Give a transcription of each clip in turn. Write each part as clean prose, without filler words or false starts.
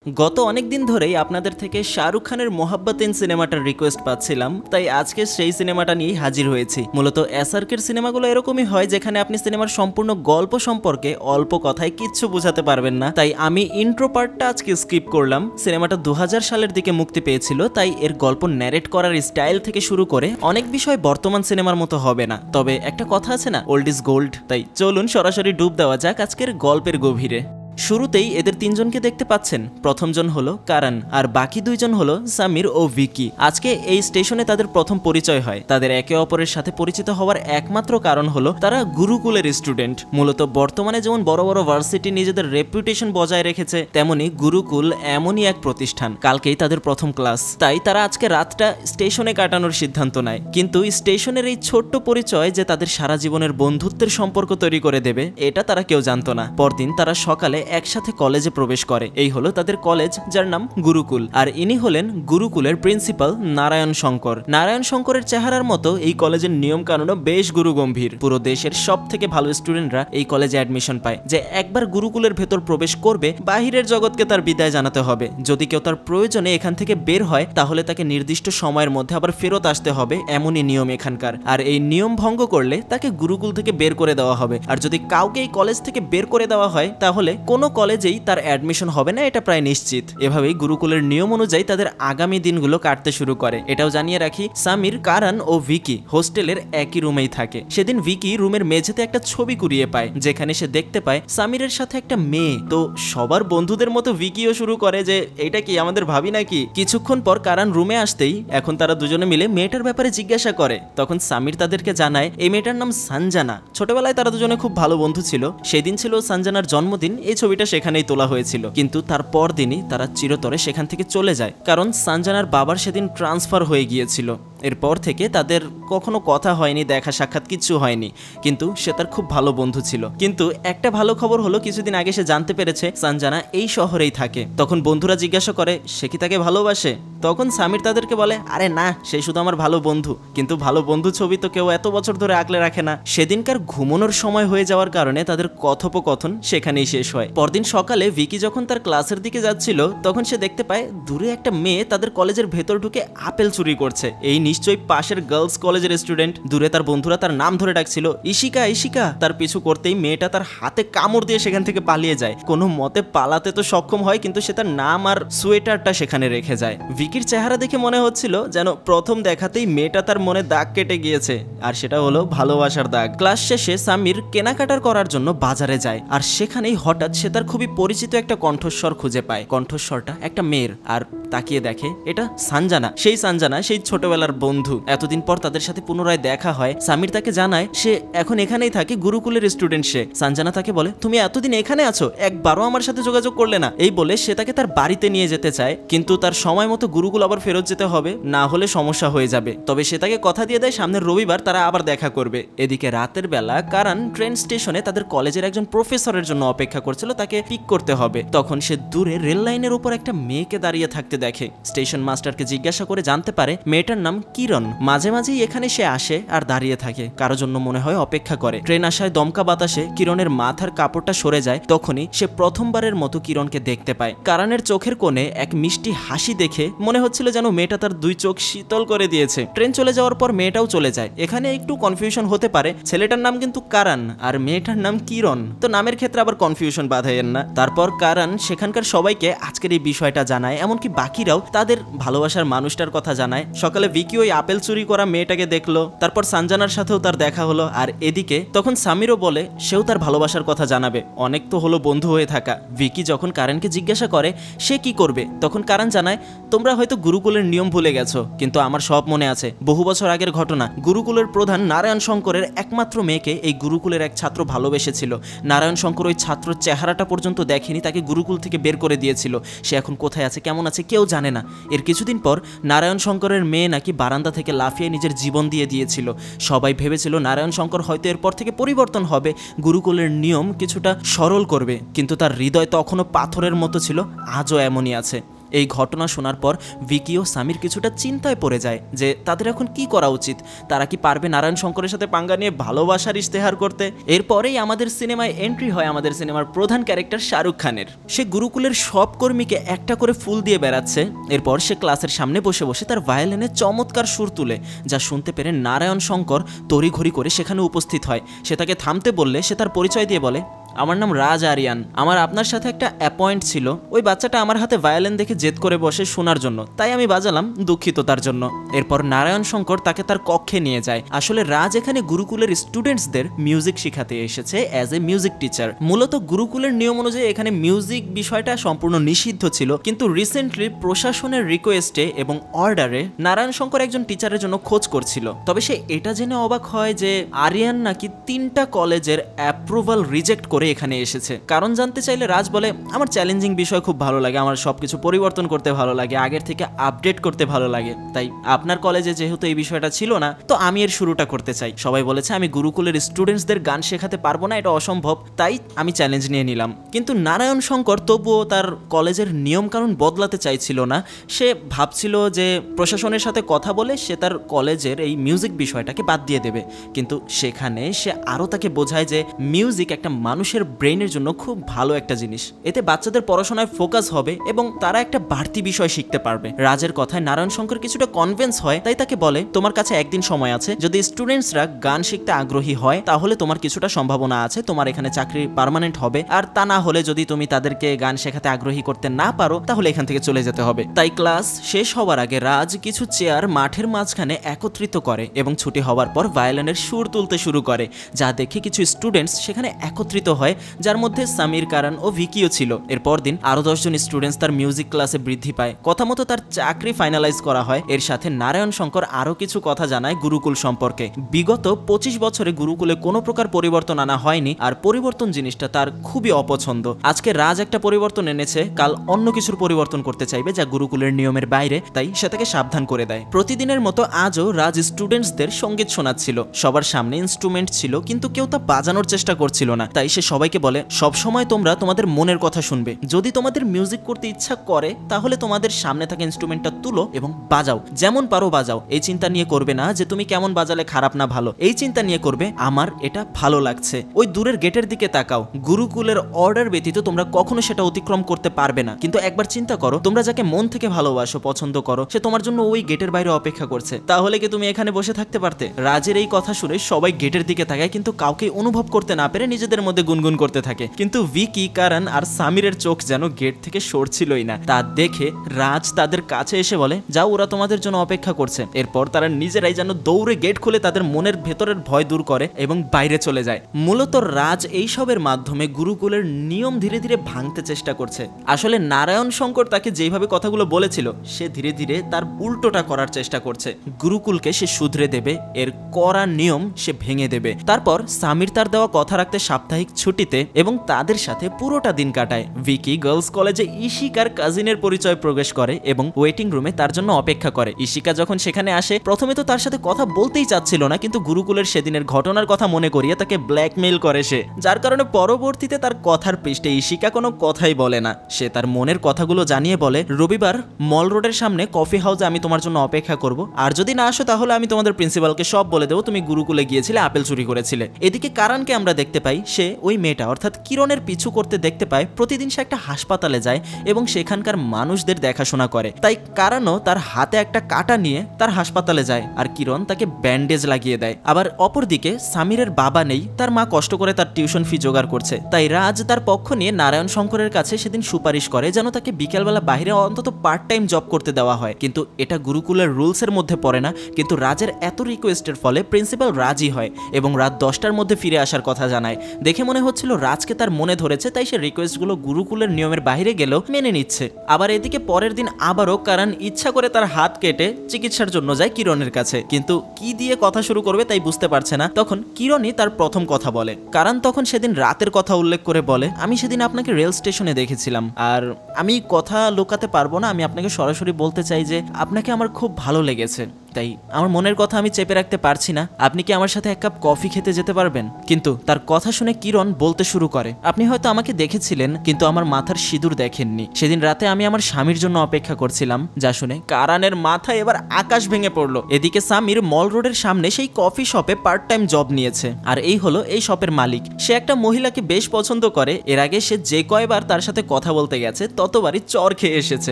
গত অনেক দিন ধরেই আপনাদের থেকে শাহরুখ খানের মোহাব্বতেন সিনেমাটার রিকোয়েস্ট পাচ্ছিলাম, তাই আজকে সেই সিনেমাটা নিয়েই হাজির হয়েছি। মূলত এসআরকের সিনেমাগুলো এরকমই হয়, যেখানে আপনি সিনেমার সম্পূর্ণ গল্প সম্পর্কে অল্প কথায় কিচ্ছু বোঝাতে পারবেন না। তাই আমি ইন্ট্রো পার্টটা আজকে স্কিপ করলাম। সিনেমাটা 2000 সালের দিকে মুক্তি পেয়েছিল, তাই এর গল্প ন্যারেট করার স্টাইল থেকে শুরু করে অনেক বিষয় বর্তমান সিনেমার মতো হবে না। তবে একটা কথা আছে না, ওল্ড ইজ গোল্ড। তাই চলুন সরাসরি ডুব দেওয়া যাক আজকের গল্পের গভীরে। শুরুতেই এদের তিনজনকে দেখতে পাচ্ছেন। প্রথমজন হলো কারণ, আর বাকি দুইজন হলো সামির ও ভিকি। আজকে এই স্টেশনে তাদের প্রথম পরিচয় হয়। তাদের একে অপরের সাথে পরিচিত হওয়ার একমাত্র কারণ হলো তারা গুরুকুলের স্টুডেন্ট। মূলত বর্তমানে যেমন বড় বড় ভার্সিটি নিজেদের রেপুটেশন বজায় রেখেছে, তেমনি গুরুকুল এমনই এক প্রতিষ্ঠান। কালকেই তাদের প্রথম ক্লাস, তাই তারা আজকে রাতটা স্টেশনে কাটানোর সিদ্ধান্ত নেয়। কিন্তু স্টেশনের এই ছোট্ট পরিচয় যে তাদের সারা জীবনের বন্ধুত্বের সম্পর্ক তৈরি করে দেবে, এটা তারা কেউ জানতো না। পরদিন তারা সকালে একসাথে কলেজে প্রবেশ করে। এই হলো তাদের কলেজ, যার নাম গুরুকুল। আর ইনি হলেন গুরুকুলের প্রিন্সিপাল নারায়ণ শঙ্কর। নারায়ণ শঙ্করের চেহারার মতো এই কলেজের নিয়ম কানুনও বেশ গুরুগম্ভীর। পুরো দেশের সব থেকে ভালো স্টুডেন্টরা এই কলেজে অ্যাডমিশন পায়। যে একবার গুরুকুলের ভেতর প্রবেশ করবে, বাহিরের জগৎকে তার বিদায় জানাতে হবে। যদি কেউ তার প্রয়োজনে এখান থেকে বের হয়, তাহলে তাকে নির্দিষ্ট সময়ের মধ্যে আবার ফেরত আসতে হবে, এমনই নিয়ম এখানকার। আর এই নিয়ম ভঙ্গ করলে তাকে গুরুকুল থেকে বের করে দেওয়া হবে। আর যদি কাউকে এই কলেজ থেকে বের করে দেওয়া হয়, তাহলে কোনো কলেজেই তার অ্যাডমিশন হবে না, এটা প্রায় নিশ্চিত। এভাবেই গুরুকুলের নিয়ম অনুযায়ী তাদের আগামী দিনগুলো কাটতে শুরু করে। এটাও জানিয়ে রাখি, সামির, কারণ ও ভিকি হোস্টেলের একই রুমেই থাকে। সেদিন ভিকি রুমের মেঝেতে একটা ছবি কুড়িয়ে পায়, যেখানে সে দেখতে পায় সামিরের সাথে একটা মেয়ে। তো সবার বন্ধুদের মতো ভিকিও শুরু করে যে এটা কি আমাদের ভাবি নাকি। কিছুক্ষণ পর কারণ রুমে আসতেই এখন তারা দুজনে মিলে মেয়েটার ব্যাপারে জিজ্ঞাসা করে। তখন সামির তাদেরকে জানায় এই মেয়েটার নাম সঞ্জনা। ছোটবেলায় তারা দুজনে খুব ভালো বন্ধু ছিল। সেদিন ছিল সঞ্জনার জন্মদিন। এই ছবিটা সেখানেই তোলা হয়েছিল, কিন্তু তার পর দিনই তারা চিরতরে সেখান থেকে চলে যায়, কারণ সঞ্জনার বাবার সেদিন ট্রান্সফার হয়ে গিয়েছিল। এরপর থেকে তাদের কখনো কথা হয়নি, দেখা সাক্ষাৎ কিচ্ছু হয়নি, কিন্তু সে তার খুব ভালো বন্ধু ছিল। কিন্তু একটা ভালো খবর হলো, কিছুদিন আগে সে জানতে পেরেছে সঞ্জনা এই শহরেই থাকে। তখন বন্ধুরা জিজ্ঞাসা করে সে কি তাকে ভালোবাসে। তখন সামির তাদেরকে বলে আরে না, সে শুধু আমার ভালো বন্ধু। কিন্তু ভালো বন্ধু ছবি তো কেউ এত বছর ধরে আগলে রাখে না। সেদিনকার ঘুমানোর সময় হয়ে যাওয়ার কারণে তাদের কথোপকথন সেখানেই শেষ হয়। পরদিন সকালে ভিকি যখন তার ক্লাসের দিকে যাচ্ছিল, তখন সে দেখতে পায় দূরে একটা মেয়ে তাদের কলেজের ভেতর ঢুকে আপেল চুরি করছে। এই নিশ্চয়ই পাশের গার্লস কলেজের স্টুডেন্ট। দূরে তার বন্ধুরা তার নাম ধরে ডাকছিল ইশিকা ইশিকা। তার পিছু করতেই মেয়েটা তার হাতে কামড় দিয়ে সেখান থেকে পালিয়ে যায়। কোনো মতে পালাতে তো সক্ষম হয়, কিন্তু সে তার নাম আর সোয়েটারটা সেখানে রেখে যায়। ভিকির চেহারা দেখে মনে হচ্ছিল যেন প্রথম দেখাতেই মেয়েটা তার মনে দাগ কেটে গিয়েছে, আর সেটা হলো ভালোবাসার দাগ। ক্লাস শেষে সামির কেনাকাটার করার জন্য বাজারে যায়, আর সেখানেই হঠাৎ সে তার খুবই পরিচিত একটা কণ্ঠস্বর খুঁজে পায়। কণ্ঠস্বরটা একটা মেয়ের, আর তাকিয়ে দেখে এটা সঞ্জনা। সেই সঞ্জনা, সেই ছোটবেলার বন্ধু। এতদিন পর তাদের সাথে পুনরায় দেখা হয়। সামির তাকে জানায় সে এখন এখানেই থাকে, গুরুকুলের স্টুডেন্ট সে। সঞ্জনা তাকে বলে তুমি এতদিন এখানে আছো, একবারও আমার সাথে যোগাযোগ করলে না। এই বলে সে তাকে তার বাড়িতে নিয়ে যেতে চায়, কিন্তু তার সময় মতো গুরুকুল আবার ফেরত যেতে হবে, না হলে সমস্যা হয়ে যাবে। তবে সে তাকে কথা দিয়ে দেয় সামনের রবিবার তারা আবার দেখা করবে। এদিকে রাতের বেলা কারণ ট্রেন স্টেশনে তাদের কলেজের একজন প্রফেসরের জন্য অপেক্ষা করছিল, তাকে পিক করতে হবে। তখন সে দূরে রেল লাইনের উপর একটা মেয়েকে দাঁড়িয়ে থাকতে দেখে। স্টেশন মাস্টারকে জিজ্ঞাসা করে জানতে পারে মেয়েটার নাম কিরণ। মাঝে মাঝেই এখানে সে আসে আর দাঁড়িয়ে থাকে, কারো জন্য মনে হয় অপেক্ষা করে। ট্রেন আসায় দমকা বাতাসে কিরণের মাথার কাপড়টা সরে যায়। তখনই সে প্রথমবারের মতো কিরণকে দেখতে পায়। কারণের চোখের কোণে এক মিষ্টি হাসি দেখে মনে হচ্ছিল যেন মেয়েটা তার দুই চোখ শীতল করে দিয়েছে। ট্রেন চলে যাওয়ার পর মেয়েটাও চলে যায়। এখানে একটু কনফিউশন হতে পারে, ছেলেটার নাম কিন্তু কারণ আর মেয়েটার নাম কিরণ, তো নামের ক্ষেত্রে আবার কনফিউশন বাঁধাইয়েন না। তারপর কারণ সেখানকার সবাইকে আজকের এই বিষয়টা জানায়, এমনকি বাকিরাও তাদের ভালোবাসার মানুষটার কথা জানায়। সকালে ভিকি ওই আপেল চুরি করা মেয়েটাকে দেখলো, তারপর সঞ্জনার সাথেও তার দেখা হলো। আর এদিকে তখন সামিরও বলে সেও তার ভালোবাসার কথা জানাবে। অনেক তো হলো বন্ধু হয়ে থাকা। ভিকি যখন কারণকে জিজ্ঞাসা করে সে কি করবে, তখন কারণ জানায় তোমরা হয়তো গুরুকুলের নিয়ম ভুলে গেছো, কিন্তু আমার সব মনে আছে। বহু বছর আগের ঘটনা, গুরুকুলের প্রধান নারায়ণ শঙ্করের একমাত্র মেয়েকে এই গুরুকুলের এক ছাত্র ভালোবেসেছিল। নারায়ণ শঙ্কর ওই ছাত্র চেহারাটা পর্যন্ত দেখেনি, তাকে গুরুকুল থেকে বের করে দিয়েছিল। সে এখন কোথায় আছে, কেমন আছে কেউ জানে না। এর কিছুদিন পর নারায়ণ শঙ্করের মেয়ে নাকি বারান্দা থেকে লাফিয়ে নিজের জীবন দিয়ে দিয়েছিল। সবাই ভেবেছিল নারায়ণ শঙ্কর হয়তো এরপর থেকে পরিবর্তন হবে, গুরুকুলের নিয়ম কিছুটা সরল করবে, কিন্তু তার হৃদয় তখনও পাথরের মতো ছিল, আজও এমনই আছে। এই ঘটনা শোনার পর ভিকি ও সামির কিছুটা চিন্তায় পড়ে যায় যে তাদের এখন কি করা উচিত, তারা কি পারবে নারায়ণ শঙ্করের সাথে পাঙ্গা নিয়ে ভালোবাসার ইশতেহার করতে। এরপরেই আমাদের সিনেমায় এন্ট্রি হয় আমাদের সিনেমার প্রধান ক্যারেক্টার শাহরুখ খানের। সে গুরুকুলের সব কর্মীকে একটা করে ফুল দিয়ে বেড়াচ্ছে। এরপর সে ক্লাসের সামনে বসে বসে তার ভায়োলিনে চমৎকার সুর তুলে, যা শুনতে পেরে নারায়ণ শঙ্কর তড়িঘড়ি করে সেখানে উপস্থিত হয়। সে তাকে থামতে বললে সে তার পরিচয় দিয়ে বলে, আমার নাম রাজ আরিয়ান, আমার আপনার সাথে একটা অ্যাপয়েন্ট ছিল। ওই বাচ্চাটা আমার হাতে ভায়োলিন দেখে জেদ করে বসে শোনার জন্য, তাই আমি বাজালাম, দুঃখিত তার জন্য। এরপর নারায়ণ শঙ্কর তাকে তার কক্ষে নিয়ে যায়। আসলে রাজ এখানে গুরুকুলের স্টুডেন্টসদের মিউজিক শেখাতে এসেছে অ্যাজ এ মিউজিক টিচার। মূলত গুরুকুলের নিয়ম অনুযায়ী এখানে মিউজিক বিষয়টা সম্পূর্ণ নিষিদ্ধ ছিল, কিন্তু রিসেন্টলি প্রশাসনের রিকোয়েস্টে এবং অর্ডারে নারায়ণ শঙ্কর একজন টিচারের জন্য খোঁজ করছিল। তবে সে এটা জেনে অবাক হয় যে আরিয়ান নাকি 3টা কলেজের অ্যাপ্রুভাল রিজেক্ট করে এখানে এসেছে। কারণ জানতে চাইলে রাজ বলে, আমার চ্যালেঞ্জিং বিষয় খুব ভালো লাগে, আমার সবকিছু পরিবর্তন করতে ভালো লাগে, আগের থেকে আপডেট করতে ভালো লাগে, তাই আপনার কলেজে যেহেতু এই বিষয়টা ছিল না, তো আমি এর শুরুটা করতে চাই। সবাই বলেছে আমি গুরুকুলের স্টুডেন্টসদের গান শেখাতে পারবো না, এটা অসম্ভব, তাই আমি চ্যালেঞ্জ নিয়ে নিলাম। কিন্তু নারায়ণ শঙ্কর তবুও তার কলেজের নিয়মকানুন বদলাতে চাইছিল না। সে ভাবছিল যে প্রশাসনের সাথে কথা বলে সে তার কলেজের এই মিউজিক বিষয়টাকে বাদ দিয়ে দেবে, কিন্তু সেখানে সে আরও তাকে বোঝায় যে মিউজিক একটা মানুষের ব্রেইনের জন্য খুব ভালো একটা জিনিস, এতে বাচ্চাদের পড়াশোনায় ফোকাস হবে এবং তারা একটা বাড়তি বিষয় শিখতে পারবে। রাজের কথায় নারায়ণ শঙ্কর কিছুটা কনভিন্স হয়, তাই তাকে বলে, তোমার কাছে একদিন সময় আছে, যদি স্টুডেন্টসরা গান শিখতে আগ্রহী হয় তাহলে তোমার কিছুটা সম্ভাবনা আছে, তোমার এখানে চাকরি পার্মানেন্ট হবে, আর তা না হলে যদি তুমি তাদেরকে গান শেখাতে আগ্রহী করতে না পারো তাহলে এখান থেকে চলে যেতে হবে। তাই ক্লাস শেষ হওয়ার আগে রাজ কিছু চেয়ার মাঠের মাঝখানে একত্রিত করে এবং ছুটি হওয়ার পর ভায়োলিনের সুর তুলতে শুরু করে, যা দেখে কিছু স্টুডেন্টস সেখানে একত্রিত হয়, যার মধ্যে সামির, কারণ ও ভিকিও ছিল। এরপর দিন আরো 10 জন স্টুডেন্টস তার মিউজিক ক্লাসে বৃদ্ধি পায়। কথা মতো তার চাকরি ফাইনালাইজ করা হয়। এর সাথে নারায়ণ শঙ্কর আরো কিছু কথা জানায় গুরুকুল সম্পর্কে। বিগত 25 বছরে গুরুকুলে কোনো প্রকার পরিবর্তন আনা হয়নি, আর পরিবর্তন জিনিসটা তার খুবই অপছন্দ। আজকে রাজ একটা পরিবর্তন এনেছে, কাল অন্য কিছুর পরিবর্তন করতে চাইবে যা গুরুকুলের নিয়মের বাইরে, তাই সে তাকে সাবধান করে দেয়। প্রতিদিনের মতো আজও রাজ স্টুডেন্টসদের সঙ্গীত শোনাচ্ছিল। সবার সামনে ইনস্ট্রুমেন্ট ছিল, কিন্তু কেউ তা বাজানোর চেষ্টা করছিল না। তাই সে সবাইকে বলে, সব সময় তোমরা তোমাদের মনের কথা শুনবে, যদি তোমাদের মিউজিক করতে ইচ্ছা করে তাহলে তোমাদের সামনে থাকা ইনস্ট্রুমেন্টটা তুলো এবং বাজাও, যেমন পারো বাজাও। এই চিন্তা নিয়ে করবে না যে তুমি কেমন বাজালে খারাপ না ভালো, এই চিন্তা নিয়ে করবে আমার এটা ভালো লাগছে। ওই দূরের গেটের দিকে তাকাও, গুরুকুলের অর্ডার ব্যতীত তোমরা কখনো সেটা অতিক্রম করতে পারবে না। কিন্তু একবার চিন্তা করো, তোমরা যাকে মন থেকে ভালোবাসো, পছন্দ করো, সে তোমার জন্য ওই গেটের বাইরে অপেক্ষা করছে, তাহলে কি তুমি এখানে বসে থাকতে পারতে? রাজের এই কথা শুনে সবাই গেটের দিকে তাকায়, কিন্তু কাউকে অনুভব করতে না পেরে নিজেদের মধ্যে গুনগুন করতে থাকে। কিন্তু ভিকি, কারণ আর সামিরের চোখ যেন গেট থেকে সরছিলই না। তা দেখে রাজ তাদের কাছে এসে বলে, যাও, ওরা তোমাদের জন্য অপেক্ষা করছে। এরপর তারা নিজেরাই যেন দৌড়ে গেট খুলে তাদের মনের ভেতরের ভয় দূর করে এবং বাইরে চলে যায়। মূলত রাজ এইসবের মাধ্যমে গুরুকুলের নিয়ম ধীরে ধীরে ভাঙতে চেষ্টা করছে। আসলে নারায়ণ শঙ্কর তাকে যেভাবে কথাগুলো বলেছিল, সে ধীরে ধীরে তার উল্টোটা করার চেষ্টা করছে। গুরুকুলকে সে শুধরে দেবে, এর কড়া নিয়ম সে ভেঙে দেবে। তারপর সামির তার দেওয়া কথা রাখতে সাপ্তাহিক ছুটিতে এবং তাদের সাথে পুরোটা দিন কাটায়। ভিকি গার্লস কলেজে ইশিকার কাজিনের পরিচয় প্রবেশ করে এবং ওয়েটিং রুমে তার জন্য অপেক্ষা করে। ইশিকা যখন সেখানে আসে, প্রথমে তো তার সাথে কথা বলতেই চাচ্ছিল না, কিন্তু গুরুকুলের সেদিনের ঘটনার কথা মনে করিয়ে তাকে ব্ল্যাকমেইল করে সে, যার কারণে পরবর্তীতে তার কথার পৃষ্ঠে ইশিকা কোনো কথাই বলে না। সে তার মনের কথাগুলো জানিয়ে বলে, রবিবার মল রোডের সামনে কফি হাউসে আমি তোমার জন্য অপেক্ষা করব, আর যদি না আসো তাহলে আমি তোমাদের প্রিন্সিপালকে সব বলে দেবো তুমি গুরুকুলে গিয়েছিলে, আপেল চুরি করেছিলে। এদিকে কারণকে আমরা দেখতে পাই, সে ওই মেয়েটা অর্থাৎ কিরণের পিছু করতে দেখতে পায়। প্রতিদিন সে একটা হাসপাতালে যায় এবং সেখানকার মানুষদের দেখাশোনা করে। তাই কারণও তার হাতে একটা কাঁটা নিয়ে তার হাসপাতালে যায়, আর কিরণ তাকে ব্যান্ডেজ লাগিয়ে দেয়। আবার অপরদিকে সামিরের বাবা নেই, তার মা কষ্ট করে তার টিউশন ফি জোগাড় করছে। তাই রাজ তার পক্ষ নিয়ে নারায়ণ শঙ্করের কাছে সেদিন সুপারিশ করে যেন তাকে বিকেলবেলা বাইরে অন্তত পার্ট টাইম জব করতে দেওয়া হয়। কিন্তু এটা গুরুকুলের রুলসের মধ্যে পড়ে না। কিন্তু রাজের এত রিকোয়েস্টের ফলে প্রিন্সিপাল রাজি হয় এবং রাত 10টার মধ্যে ফিরে আসার কথা জানায়। দেখে মনে হচ্ছিল রাজকে তার মনে ধরেছে, তাই সে রিকোয়েস্টগুলো গুরুকুলের নিয়মের বাইরে গেলেও মেনে নিচ্ছে। আবার এদিকে পরের দিন আবারও কারণ ইচ্ছা করে তার হাত কেটে চিকিৎসার জন্য যায় কিরণের কাছে, কিন্তু কি দিয়ে কথা শুরু করবে তাই বুঝতে পারছে না। তখন কিরণই তার প্রথম কথা বলে। কারণ তখন সেদিন রাতের কথা উল্লেখ করে বলে, আমি সেদিন আপনাকে রেল স্টেশনে দেখেছিলাম, আর আমি কথা লুকাতে পারবো না, আমি আপনাকে সরাসরি বলতে চাই যে আপনাকে আমার খুব ভালো লেগেছে। তাই আমার মনের কথা আমি চেপে রাখতে পারছি না, আপনি কি আমার সাথে এক কাপ কফি খেতে যেতে পারবেন? কিন্তু তার কথা শুনে কিরণ বলতে শুরু করে, আপনি হয়তো আমাকে দেখেছিলেন কিন্তু আমার মাথার সিঁদুর দেখেননি। সেদিন রাতে আমি আমার স্বামীর জন্য অপেক্ষা করছিলাম। যা শুনে কারানের মাথায় এবার আকাশ ভেঙে পড়লো। এদিকে সামির মল রোডের সামনে সেই কফি শপে পার্ট টাইম জব নিয়েছে, আর এই হলো এই শপের মালিক। সে একটা মহিলাকে বেশ পছন্দ করে। এর আগে সে যে কয়বার তার সাথে কথা বলতে গেছে ততবারই চর খেয়ে এসেছে।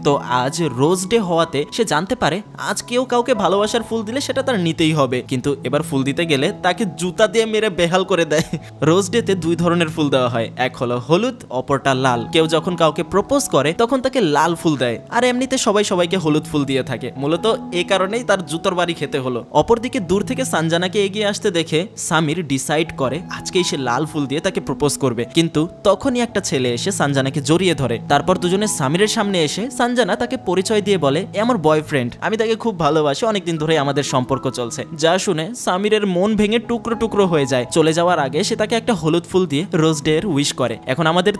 তো আজ রোজ ডে হওয়াতে সে জানতে পারে আজ কেউ কাউকে ভালোবাসার ফুল দিলে সেটা তার নিতেই হবে, কিন্তু এবার ফুল দিতে গেলে তাকে জুতা দিয়ে মেরে বেহাল করে দেয়। রোজ ডেতে দুই ধরনের ফুল দেওয়া হয়, এক হলো হলুদ, অপরটা লাল। কেউ যখন কাউকে প্রপোজ করে তখন তাকে লাল ফুল দেয়, আর এমনিতে সবাই সবাইকে হলুদ ফুল দিয়ে থাকে। মূলত এই কারণেই তার জুতোর বাড়ি খেতে হলো। অপরদিকে দূর থেকে সানজানাকে এগিয়ে আসতে দেখে সামির ডিসাইড করে আজকেই সে লাল ফুল দিয়ে তাকে প্রপোজ করবে। কিন্তু তখনই একটা ছেলে এসে সানজানাকে জড়িয়ে ধরে। তারপর দুজনে সামিরের সামনে এসে সানজানা তাকে পরিচয় দিয়ে বলে, এ আমার বয়ফ্রেন্ড, আমি তাকে খুব ভালোবাসি, অনেকদিন ধরে আমাদের সম্পর্ক চলছে। যা শুনে সামিরের মন ভেঙে টুকরো টুকরো হয়ে যায়। চলে যাওয়ার আগে সে তাকে একটা হলুদ ফুল দিয়ে রোজ ডে এর উইশ করে। এখন আমাদের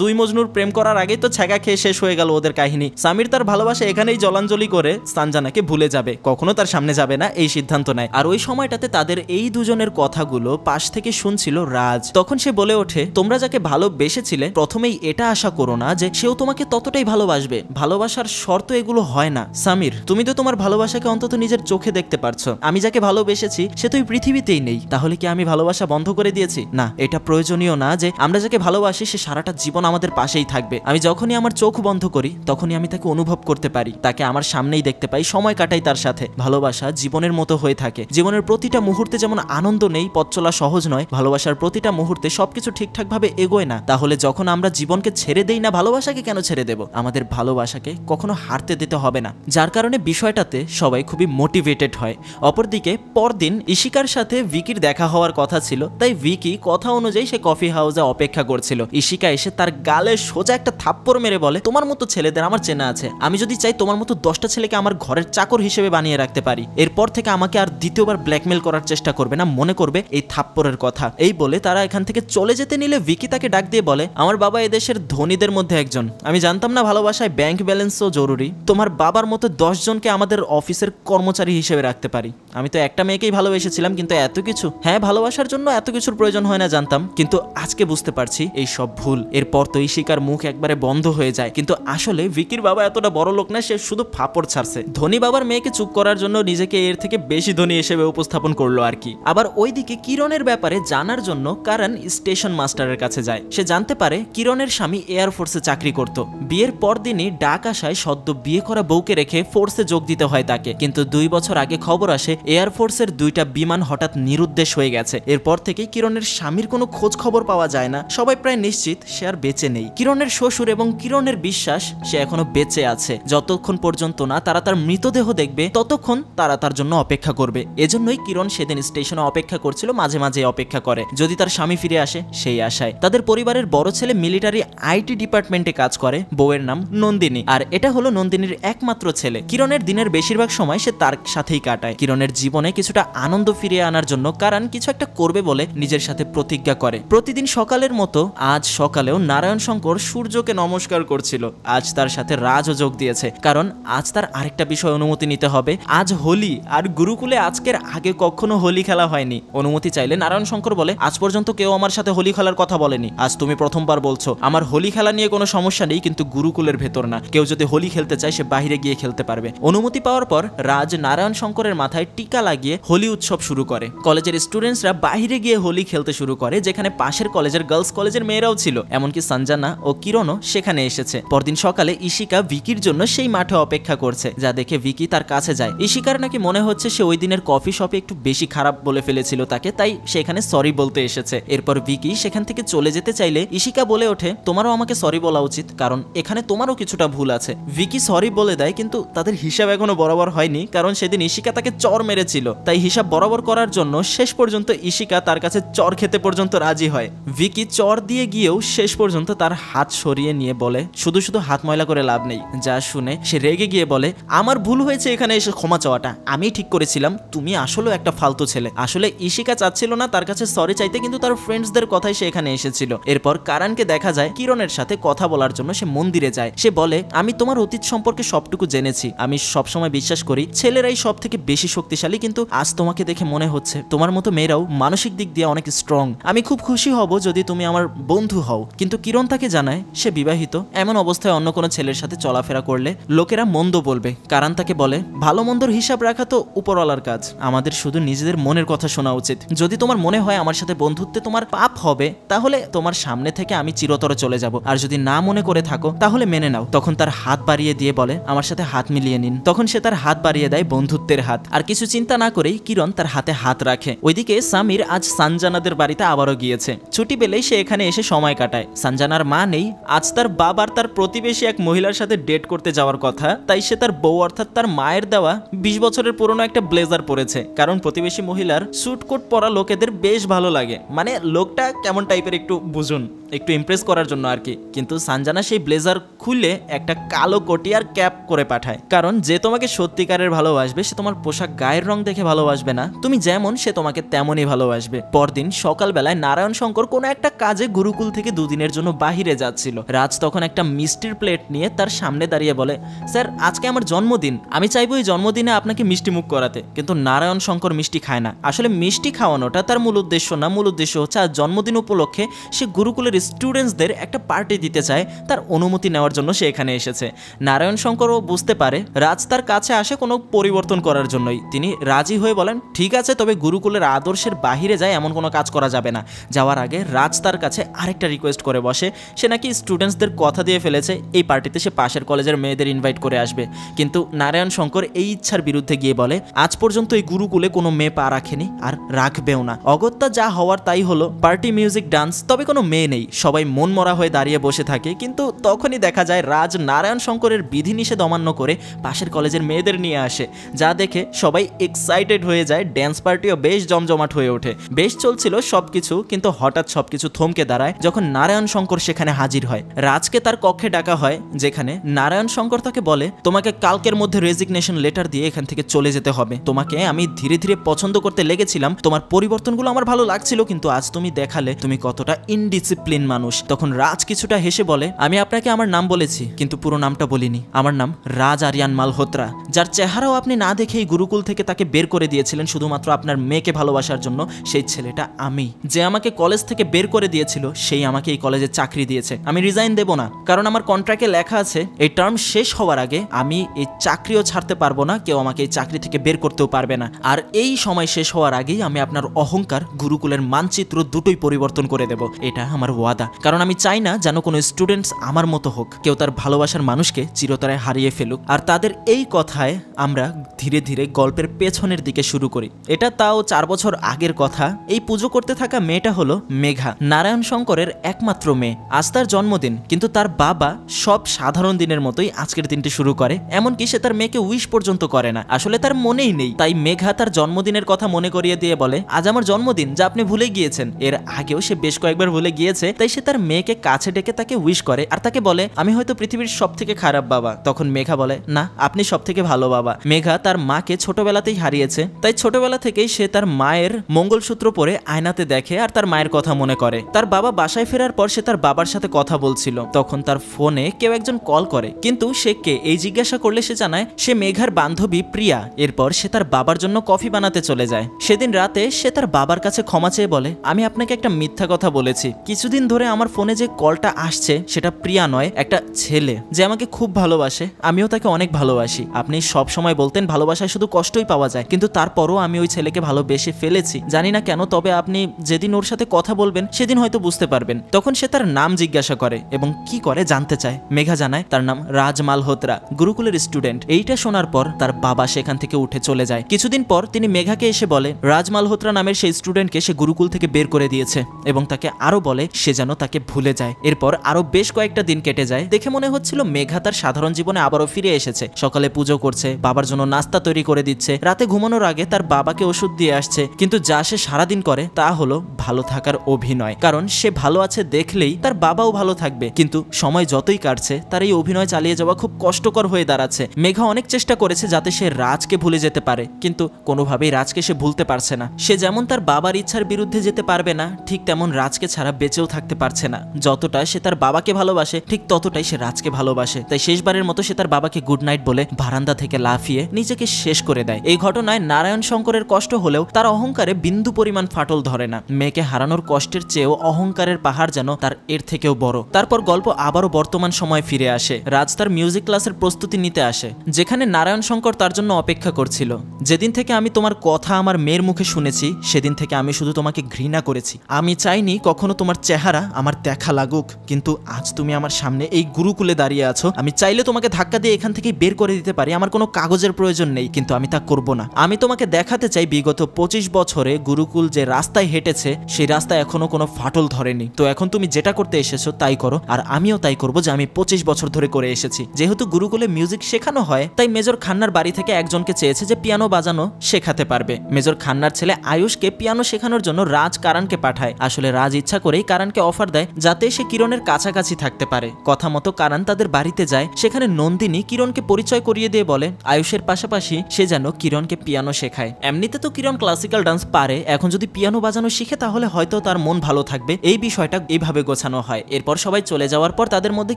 দুই মজনুর প্রেম করার আগেই তো ছ্যাঁকা খেয়ে শেষ হয়ে গেল ওদের কাহিনী। সামির তার ভালোবাসা এখানেই জলাঞ্জলি করে সানজানাকে ভুলে যাবে, কখনো তার সামনে যাবে না এই সিদ্ধান্ত নেয়। আর ওই সময়টাতে তাদের এই দুজনের কথাগুলো পাশ থেকে শুনছিল রাজ। তখন সে বলে ওঠে, তোমরা যাকে ভালোবেসেছিলে প্রথমেই এটা আশা করো না যে সেও তোমাকে ততটাই ভালোবাসবে। ভালোবাসার শর্ত এগুলো হয় না। সামির, তুমি তো তোমার ভালোবাসাকে অন্তত নিজের চোখে দেখতে পারছো। আমি যাকে ভালোবেসেছি সে তো এই পৃথিবীতেই নেই। তাহলে কি আমি ভালোবাসা বন্ধ করে দিয়েছি? না, এটা প্রয়োজনীয় না যে আমরা যাকে ভালোবাসি সে সারাটা জীবন আমাদের পাশেই থাকবে। আমি যখনই আমার চোখ বন্ধ করি তখনই আমি তাকে অনুভব করতে পারি, তাকে আমার সামনেই দেখতে পাই, সময় কাটাই তার সাথে। ভালোবাসা জীবনের মতো হয়ে থাকে। জীবনের প্রতিটা মুহূর্তে যেমন আনন্দ নেই, পথ চলা সহজ নয়, ভালোবাসার প্রতিটা মুহূর্তে সবকিছু ঠিকঠাক ভাবে এগোয় না। তাহলে যখন আমরা জীবনকে ছেড়ে দেই না, ভালোবাসাকে কেন ছেড়ে দেব? আমাদের ভালোবাসাকে কখনো হারতে দিতে হবে না। যার কারণে বিষয়টাতে সবাই খুবই মোটিভেটেড হয়। অপরদিকে পরদিন ইশিকার সাথে ভিকির দেখা হওয়ার কথা ছিল, তাই ভিকি কথা অনুযায়ী সে কফি হাউসে অপেক্ষা করছিল। ইশিকা এসে তার গালে সোজা একটা থাপ্পড় মেরে বলে, তোমার মতো ছেলেদের আমার চেনা আছে, আমি যদি চাই তোমার মতো 10টা ছেলেকে আমার ঘরের চাকর হিসেবে বানিয়ে রাখতে পারি। এরপর থেকে আমাকে আর দ্বিতীয়বার ব্ল্যাকমেল করার চেষ্টা করবে না, মনে করবে এই থাপ্পড়ের কথা। এই বলে তারা এখান থেকে চলে যেতে নিলে ভিকি তাকে ডাক দিয়ে বলে, আমার বাবা এদেশের ধনীদের মধ্যে একজন, আমি জানতাম না ভালোবাসায় ব্যাংক ব্যালেন্সও জরুরি। তোমার বাবার মতো 10 জনকে আমাদের অফিসের কর্মচারী হিসেবে রাখতে পারি। আমি তো একটা মেয়েকেই ভালোবেসেছিলাম, কিন্তু এত কিছু, হ্যাঁ ভালোবাসার জন্য এত কিছুর প্রয়োজন হয় না জানতাম, কিন্তু আজকে বুঝতে পারছি এই সব ভুল। এরপর তো ইশিকার মুখ একবারে বন্ধ হয়ে যায়। কিন্তু আসলে ভিকির বাবা এতটা বড় লোক না, সে শুধু ফাপড় ছাড়ছে। ধনী বাবার মেয়েকে চুপ করার জন্য নিজেকে এর থেকে বেশি ধনী হিসেবে উপস্থাপন করলো আর কি। আবার ওইদিকে কিরণের ব্যাপারে জানার জন্য কারণ স্টেশন মাস্টারের কাছে যায়। সে জানতে পারে কিরণের স্বামী এয়ারফোর্সে চাকরি করত। বিয়ের পর দিনই ডাক আসায় সদ্য বিয়ে করা বউকে রেখে ফোর্সে যোগ দিতে হয় তাকে। কিন্তু 2 বছর আগে খবর আসে এয়ারফোর্সের 2টা বিমান হঠাৎ নিরুদ্দেশ হয়ে গেছে। এরপর থেকেই কিরণের স্বামীর কোনো খোঁজ খবর পাওয়া যায় না। সবাই প্রায় নিশ্চিত সে আর বেঁচে নেই। কিরণের শ্বশুর এবং কিরণের বিশ্বাস সে এখনো বেঁচে আছে। যতক্ষণ পর্যন্ত না তারা তার মৃতদেহ দেখবে ততক্ষণ তারা তার জন্য অপেক্ষা করবে। এজন্যই কিরণ সেদিন স্টেশনে অপেক্ষা করছিল, মাঝে মাঝে অপেক্ষা করে যদি তার স্বামী ফিরে আসে সেই আশায়। তাদের পরিবারের বড় ছেলে মিলিটারি আইটি ডিপার্টমেন্টে কাজ করে, বউয়ের নাম নন্দিনী, আর এটা হলো নন্দিনীর একমাত্র ছেলে। কিরণের দিনের বেশিরভাগ সময় সে তার সাথেই কাটায়। কিরণের জীবনে কিছুটা আনন্দ ফিরিয়ে আনার জন্য কারণ কিছু একটা করবে বলে নিজের সাথে প্রতিজ্ঞা করে। প্রতিদিন সকালের মতো আজ সকালেও নারায়ণ শঙ্কর সূর্যকে নমস্কার করছিল। আজ তার সাথে রাজও যোগ দিয়েছে, কারণ আজ তার আরেকটা বিষয় অনুমতি নিতে হবে। আজ হোলি, আর গুরুকুলে আজকের আগে কখনো হোলি খেলা হয়নি। অনুমতি চাইলে নারায়ণ শঙ্কর বলে, আজ পর্যন্ত কেউ আমার সাথে হোলি খেলার কথা বলেনি, আজ তুমি প্রথমবার বলছো। আমার হোলি খেলা নিয়ে কোনো সমস্যা নেই, কিন্তু গুরুকুলের ভেতর না। কেউ যদি হোলি খেলতে চায় সে বাইরে গিয়ে খেলতে পারবে। অনুমতি পাওয়ার পর রাজ নারায়ণ শঙ্করের মাথায় টিকা লাগিয়ে হোলি উৎসব শুরু করে। কলেজের স্টুডেন্টসরা বাইরে গিয়ে হোলি খেলতে শুরু করে, যেখানে পাশের কলেজের গার্লস কলেজের মেয়েরাও ছিল, এমনকি সঞ্জানা ও কিরণও সেখানে এসেছে। পরদিন সকালে ইশিকা ভিকির জন্য সেই মাঠে অপেক্ষা করছে, যা দেখে ভিকি তার কাছে যায়। ইশিকার নাকি মনে হচ্ছে সে ওই দিনের কফি শপে একটু বেশি খারাপ বলে ফেলেছিল তাকে, তাই সেখানে সরি বলতে এসেছে। এরপর ভিকি সেখান থেকে চলে যেতে চাইলে ইশিকা বলে ওঠে, তোমারও আমাকে সরি বলা উচিত, কারণ এখানে তোমারও কিছুটা ভুল আছে। ভিকি সরি বলে দেয়, কিন্তু তাদের হিসাব এখনো বরাবর হয়নি, কারণ সেদিন ইশিকা তাকে চর মেরেছিল। তাই হিসাব বরাবর করার জন্য শেষ পর্যন্ত ইশিকা তার কাছে চর খেতে পর্যন্ত রাজি হয়। ভিকি চর দিয়ে গিয়েও শেষ পর্যন্ত তার হাত সরিয়ে নিয়ে বলে, শুধু শুধু হাত ময়লা করে লাভ নেই। যা শুনে সে রেগে গিয়ে বলে, আমার ভুল হয়েছে এখানে এসে ক্ষমা চাওয়াটা, আমি ঠিক করেছিলাম, তুমি আসলেও একটা ফালতু ছেলে। আসলে ইশিকা চাচ্ছিল না তার কাছে সরি চাইতে, কিন্তু তার ফ্রেন্ডসদের কথাই সে এখানে এসেছিল। এরপর কারণকে দেখা যায় কিরণের সাথে কথা বলার জন্য সে মন্দিরে যায়। সে বলে, আমি তোমার অতীত সম্পর্কে সবটুকু জেনেছি। আমি সবসময় বিশ্বাস করি ছেলেরাই সব থেকে বেশি শক্তিশালী, কিন্তু আজ তোমাকে দেখে মনে হচ্ছে তোমার মতো মেয়েরাও মানসিক দিক দিয়ে অনেক স্ট্রং। আমি খুব খুশি হব যদি তুমি আমার বন্ধু হও। কিন্তু কিরণ তাকে জানায় সে বিবাহিত, এমন অবস্থায় অন্য কোনো ছেলের সাথে চলাফেরা করলে লোকেরা মন্দ বলবে। কারণ তাকে বলে ভালো মন্দর হিসাব রাখা তো উপরওয়ালার কাজ, আমাদের শুধু নিজেদের মনের কথা শোনা উচিত। যদি তোমার মনে হয় আমার সাথে বন্ধুত্বে তোমার পাপ হবে, তাহলে তোমার সামনে থেকে আমি চিরতরে চলে যাব, আর যদি না মনে করে থাকো তাহলে মেনে নাও। তখন তার হাত বাড়িয়ে দিয়ে বলে আমার সাথে হাত মিলিয়ে নিন। তখন সে তার হাত বাড়িয়ে দেয় বন্ধুত্বের হাত। আর কিছু চিন্তা না করেই কিরণ তার হাতে হাত রাখে। ওইদিকে সামির আজ সানজানাদের বাড়িতে আবারও গিয়েছে। ছুটি পেলেই সে এখানে এসে সময় কাটায়। সানজানার মা নেই, আজ তার বাবার তার প্রতিবেশী এক মহিলার সাথে ডেট করতে যাওয়ার কথা, তাই সে তার বউ অর্থাৎ তার মায়ের দেওয়া 20 বছরের পুরনো একটা ব্লেজার পরেছে। কারণ প্রতিবেশী মহিলার স্যুট কোট পরা লোকেদের বেশ ভালো লাগে, মানে লোকটা কেমন টাইপের একটু বুঝুন, একটু ইমপ্রেস করার জন্য আর কি। কিন্তু সানজানা সেই ব্লেজার খুলে একটা কালো কোটি আর ক্যাপ করে পাঠায়। কারণ যে তোমাকে সত্যিকারের ভালোবাসবে সে তোমার পোশাক গায়ের রং দেখে ভালোবাসবে না, তুমি যেমন সে তোমাকে তেমনই ভালোবাসবে। পরদিন সকালবেলায় নারায়ণ শঙ্কর কোনো একটা কাজে গুরুকুল থেকে 2 দিনের জন্য বাহিরে যাচ্ছিল। রাজ তখন একটা মিষ্টির প্লেট নিয়ে তার সামনে দাঁড়িয়ে বলে স্যার আজকে আমার জন্মদিন, আমি চাইবো এই জন্মদিনে আপনাকে মিষ্টি মুখ করাতে। কিন্তু নারায়ণ শঙ্কর মিষ্টি খায় না। আসলে মিষ্টি খাওয়ানোটা তার মূল উদ্দেশ্য না, মূল উদ্দেশ্য হচ্ছে আজ জন্মদিন উপলক্ষে সে গুরুকুলের স্টুডেন্টসদের একটা পার্টি দিতে চায়, তার অনুমতি নেওয়ার জন্য সে এখানে এসেছে। নারায়ণ শঙ্করও বুঝতে পারে রাজ তার কাছে আসে কোনো পরিবর্তন করার জন্যই। তিনি রাজি হয়ে বলেন ঠিক আছে, তবে গুরুকুলের আদর্শের বাহিরে যায় এমন কোনো কাজ করা যাবে না। যাওয়ার আগে রাজ তার কাছে আরেকটা রিকোয়েস্ট করে বসে। সে নাকি স্টুডেন্টসদের কথা দিয়ে ফেলেছে এই পার্টিতে সে পাশের কলেজের মেয়েদের ইনভাইট করে আসবে। কিন্তু নারায়ণ শঙ্কর এই ইচ্ছার বিরুদ্ধে গিয়ে বলে আজ পর্যন্ত এই গুরুকুলে কোনো মেয়ে পা রাখেনি আর রাখবেও না। অগত্যা যা হওয়ার তাই হলো, পার্টি মিউজিক ডান্স, তবে কোনো মেয়ে নেই। সবাই মন মরা হয়ে দাঁড়িয়ে বসে থাকে। কিন্তু তখনই দেখা যায় রাজ নারায়ণ শঙ্করের বিধিনিষেধ অমান্য করে পাশের কলেজের মেয়েদের নিয়ে আসে, যা দেখে সবাই এক্সাইটেড হয়ে যায়। ড্যান্স পার্টিও বেশ জমজমাট হয়ে ওঠে। বেশ চলছিল সবকিছু, কিন্তু হঠাৎ সবকিছু থমকে দাঁড়ায় যখন নারায়ণ শঙ্কর সেখানে হাজির হয়। রাজকে তার কক্ষে ডাকা হয়, যেখানে নারায়ণ শঙ্কর তাকে বলে তোমাকে কালকের মধ্যে রেজিগনেশন লেটার দিয়ে এখান থেকে চলে যেতে হবে। তোমাকে আমি ধীরে ধীরে পছন্দ করতে লেগেছিলাম, তোমার পরিবর্তনগুলো আমার ভালো লাগছিল, কিন্তু আজ তুমি দেখালে তুমি কতটা ইনডিসিপ্লিন মানুষ। তখন রাজ কিছুটা হেসে বলে আমি আপনাকে আমার নাম বলেছি, কিন্তু পুরো নামটা বলিনি। আমার নাম রাজ আরিয়ান মালহোত্রা, যার চেহারাও আপনি না দেখেই গুরুকুল থেকে তাকে বের করে দিয়েছিলেন শুধুমাত্র আপনার মেয়েকে ভালোবাসার জন্য। সেই ছেলেটা আমি। যে আমাকে কলেজ থেকে বের করে দিয়েছিল সেই আমাকে এই কলেজে চাকরি দিয়েছে। আমি রিজাইন দেব না, কারণ আমার কন্ট্রাক্টে লেখা আছে এই টার্ম শেষ হওয়ার আগে আমি এই চাকরিও ছাড়তে পারবো না, কেউ আমাকে এই চাকরি থেকে বের করতেও পারবে না। আর এই সময় শেষ হওয়ার আগেই আমি আপনার অহংকার, গুরুকুলের মানচিত্র দুটোই পরিবর্তন করে দেব। এটা আমার ওয়াদা, কারণ আমি চাই না যেন কোনো স্টুডেন্টস আমার মতো হোক, কেউ তার ভালোবাসার মানুষকে চিরতরে হারিয়ে ফেলুক। আর তাদের এই কথায় আমরা ধীরে ধীরে গল্পের পেছনের দিকে শুরু করি। এটা তাও 4 বছর আগের কথা। এই পুজো করতে থাকা মেয়েটা হলো মেঘা, নারায়ণ শঙ্করের একমাত্র মেয়ে। আজ তার জন্মদিন, কিন্তু তার বাবা সব সাধারণ দিনের মতোই আজকের দিনটি শুরু করে। এমনকি সে তার মেয়েকে উইশ পর্যন্ত করে না, আসলে তার মনেই নেই। তাই মেঘা তার জন্মদিনের কথা মনে করিয়ে দিয়ে বলে আজ আমার জন্মদিন, যা আপনি ভুলে গিয়েছেন। এর আগেও সে বেশ কয়েকবার ভুলে গিয়েছে, তাই সে তার মেয়েকে কাছে ডেকে তাকে উইশ করে আর তাকে বলে আমি হয়তো পৃথিবীর সব থেকে খারাপ বাবা। তখন মেঘা বলে না, আপনি সব থেকে ভালো বাবা। মেঘা তার মাকে ছোটবেলাতেই হারিয়েছে, তাই ছোটবেলা থেকেই সে তার মায়ের মঙ্গলসূত্র পরে আয়নাতে দেখে আর তার মায়ের কথা মনে করে। তার বাবা বাসায় ফেরার পর সে তার বাবার সাথে কথা বলছিল, তখন তার ফোনে কেউ একজন কল করে, কিন্তু সে কে এই জিজ্ঞাসা করলে সে জানায় সে মেঘার বান্ধবী প্রিয়া। এরপর সে তার বাবার জন্য কফি বানাতে চলে যায়। সেদিন রাতে সে তার বাবার কাছে ক্ষমা চেয়ে বলে আমি আপনাকে একটা মিথ্যা কথা বলেছি। কিছুদিন ধরে আমার ফোনে যে কলটা আসছে সেটা প্রিয়া নয়, একটা ছেলে যে আমাকে খুব ভালোবাসে, আমিও তাকে অনেক ভালোবাসি। আপনি সব সময় বলতেন ভালোবাসায় শুধু কষ্টই পাওয়া যায়, কিন্তু তারপরও আমি ওই ছেলেকে ভালোবেসে ফেলেছি, জানি না কেন। তবে আপনি যেদিন ওর সাথে কথা বলবেন সেদিন হয়তো বুঝতে পারবেন। তখন সে তার নাম জিজ্ঞাসা করে এবং কি করে জানতে চায়। মেঘা জানায় তার নাম রাজ মালহোত্রা, গুরুকুলের স্টুডেন্ট। এইটা শোনার পর তার বাবা সেখান থেকে উঠে চলে যায়। কিছুদিন পর তিনি মেঘাকে এসে বলে রাজ মালহোত্রা নামের সেই স্টুডেন্টকে সে গুরুকুল থেকে বের করে দিয়েছে এবং তাকে আরো বলে সে যেন তাকে ভুলে যায়। এরপর আরো বেশ কয়েকটা দিন কেটে যায়। দেখে মনে হচ্ছিল মেঘা তার সাধারণ জীবনে আবারও ফিরে এসেছে। সকালে পুজো করছে, বাবার জন্য নাস্তা তৈরি করে দিচ্ছে, রাতে ঘুমানোর আগে তার বাবাকে ওষুধ দিয়ে আসছে। কিন্তু যা সে সারাদিন করে তা হলো ভালো থাকার অভিনয়, কারণ সে ভালো আছে দেখলেই তার বাবাও ভালো থাকবে। কিন্তু সময় যতই কাটছে তার এই অভিনয় চালিয়ে যাওয়া খুব কষ্টকর হয়ে দাঁড়াচ্ছে। মেঘা অনেক চেষ্টা করেছে যাতে সে রাজকে ভুলে যেতে পারে, কিন্তু কোনোভাবেই রাজকে সে ভুলতে পারছে না। সে যেমন তার বাবার ইচ্ছার বিরুদ্ধে যেতে পারবে না, ঠিক তেমন রাজকে ছাড়া বেঁচেও থাকতে পারছে না। যতটা সে তার বাবাকে ভালোবাসে ঠিক ততটাই সে রাজকে ভালোবাসে। তাই শেষবারের মতো সে তার বাবাকে গুড নাইট বলে বারান্দা থেকে লাফ লাফিয়ে নিজেকে শেষ করে দেয়। এই ঘটনায় নারায়ণ শঙ্করের কষ্ট হলেও তার অহংকারে বিন্দু পরিমাণ ফাটল ধরে না। মেয়েকে হারানোর কষ্টের চেয়েও অহংকারের পাহাড় যেন তার এর থেকেও বড়। তারপর গল্প আবারও বর্তমান সময় ফিরে আসে। রাজ তার মিউজিক ক্লাসের প্রস্তুতি নিতে আসে, যেখানে নারায়ণ শঙ্কর তার জন্য অপেক্ষা করছিল। যেদিন থেকে আমি তোমার কথা আমার মেয়ের মুখে শুনেছি সেদিন থেকে আমি শুধু তোমাকে ঘৃণা করেছি। আমি চাইনি কখনো তোমার চেহারা আমার দেখা লাগুক, কিন্তু আজ তুমি আমার সামনে এই গুরুকুলে দাঁড়িয়ে আছো। আমি চাইলে তোমাকে ধাক্কা দিয়ে এখান থেকে বের করে দিতে পারি, আমার কোনো কাগজের প্রয়োজন নেই, কিন্তু আমি তা করব না। আমি তোমাকে দেখাতে চাই বিগত 25 বছরে গুরুকুল যে রাস্তায় হেঁটেছে সেই রাস্তায় এখনো কোনো ফাটল ধরেনি। তো এখন তুমি যেটা করতে এসেছো তাই করো, আর আমিও তাই করব যে আমি 25 বছর ধরে করে এসেছি। যেহেতু গুরুকুলে মিউজিক শেখানো হয় তাই মেজর খান্নার বাড়ি থেকে একজনকে চেয়েছে যে পিয়ানো বাজানো শেখাতে পারবে। মেজর খান্নার ছেলে আয়ুষকে পিয়ানো শেখানোর জন্য রাজ কারণকে পাঠায়। আসলে রাজ ইচ্ছা করেই কারণকে অফার দেয় যাতে সে কিরণের কাছাকাছি থাকতে পারে। কথা মতো কারণ তাদের বাড়িতে যায়। সেখানে নন্দিনী কিরণকে পরিচয় করিয়ে দিয়ে বলে আয়ুষের পাশাপাশি সে যেন কিরণকে পিয়ানো শেখায়। এমনিতে তো কিরণ ক্লাসিক্যাল ডান্স পারে, এখন যদি পিয়ানো বাজানো শিখে তাহলে হয়তো তার মন ভালো থাকবে। এই বিষয়টা এইভাবে গোছানো হয়। এরপর সবাই চলে যাওয়ার পর তাদের মধ্যে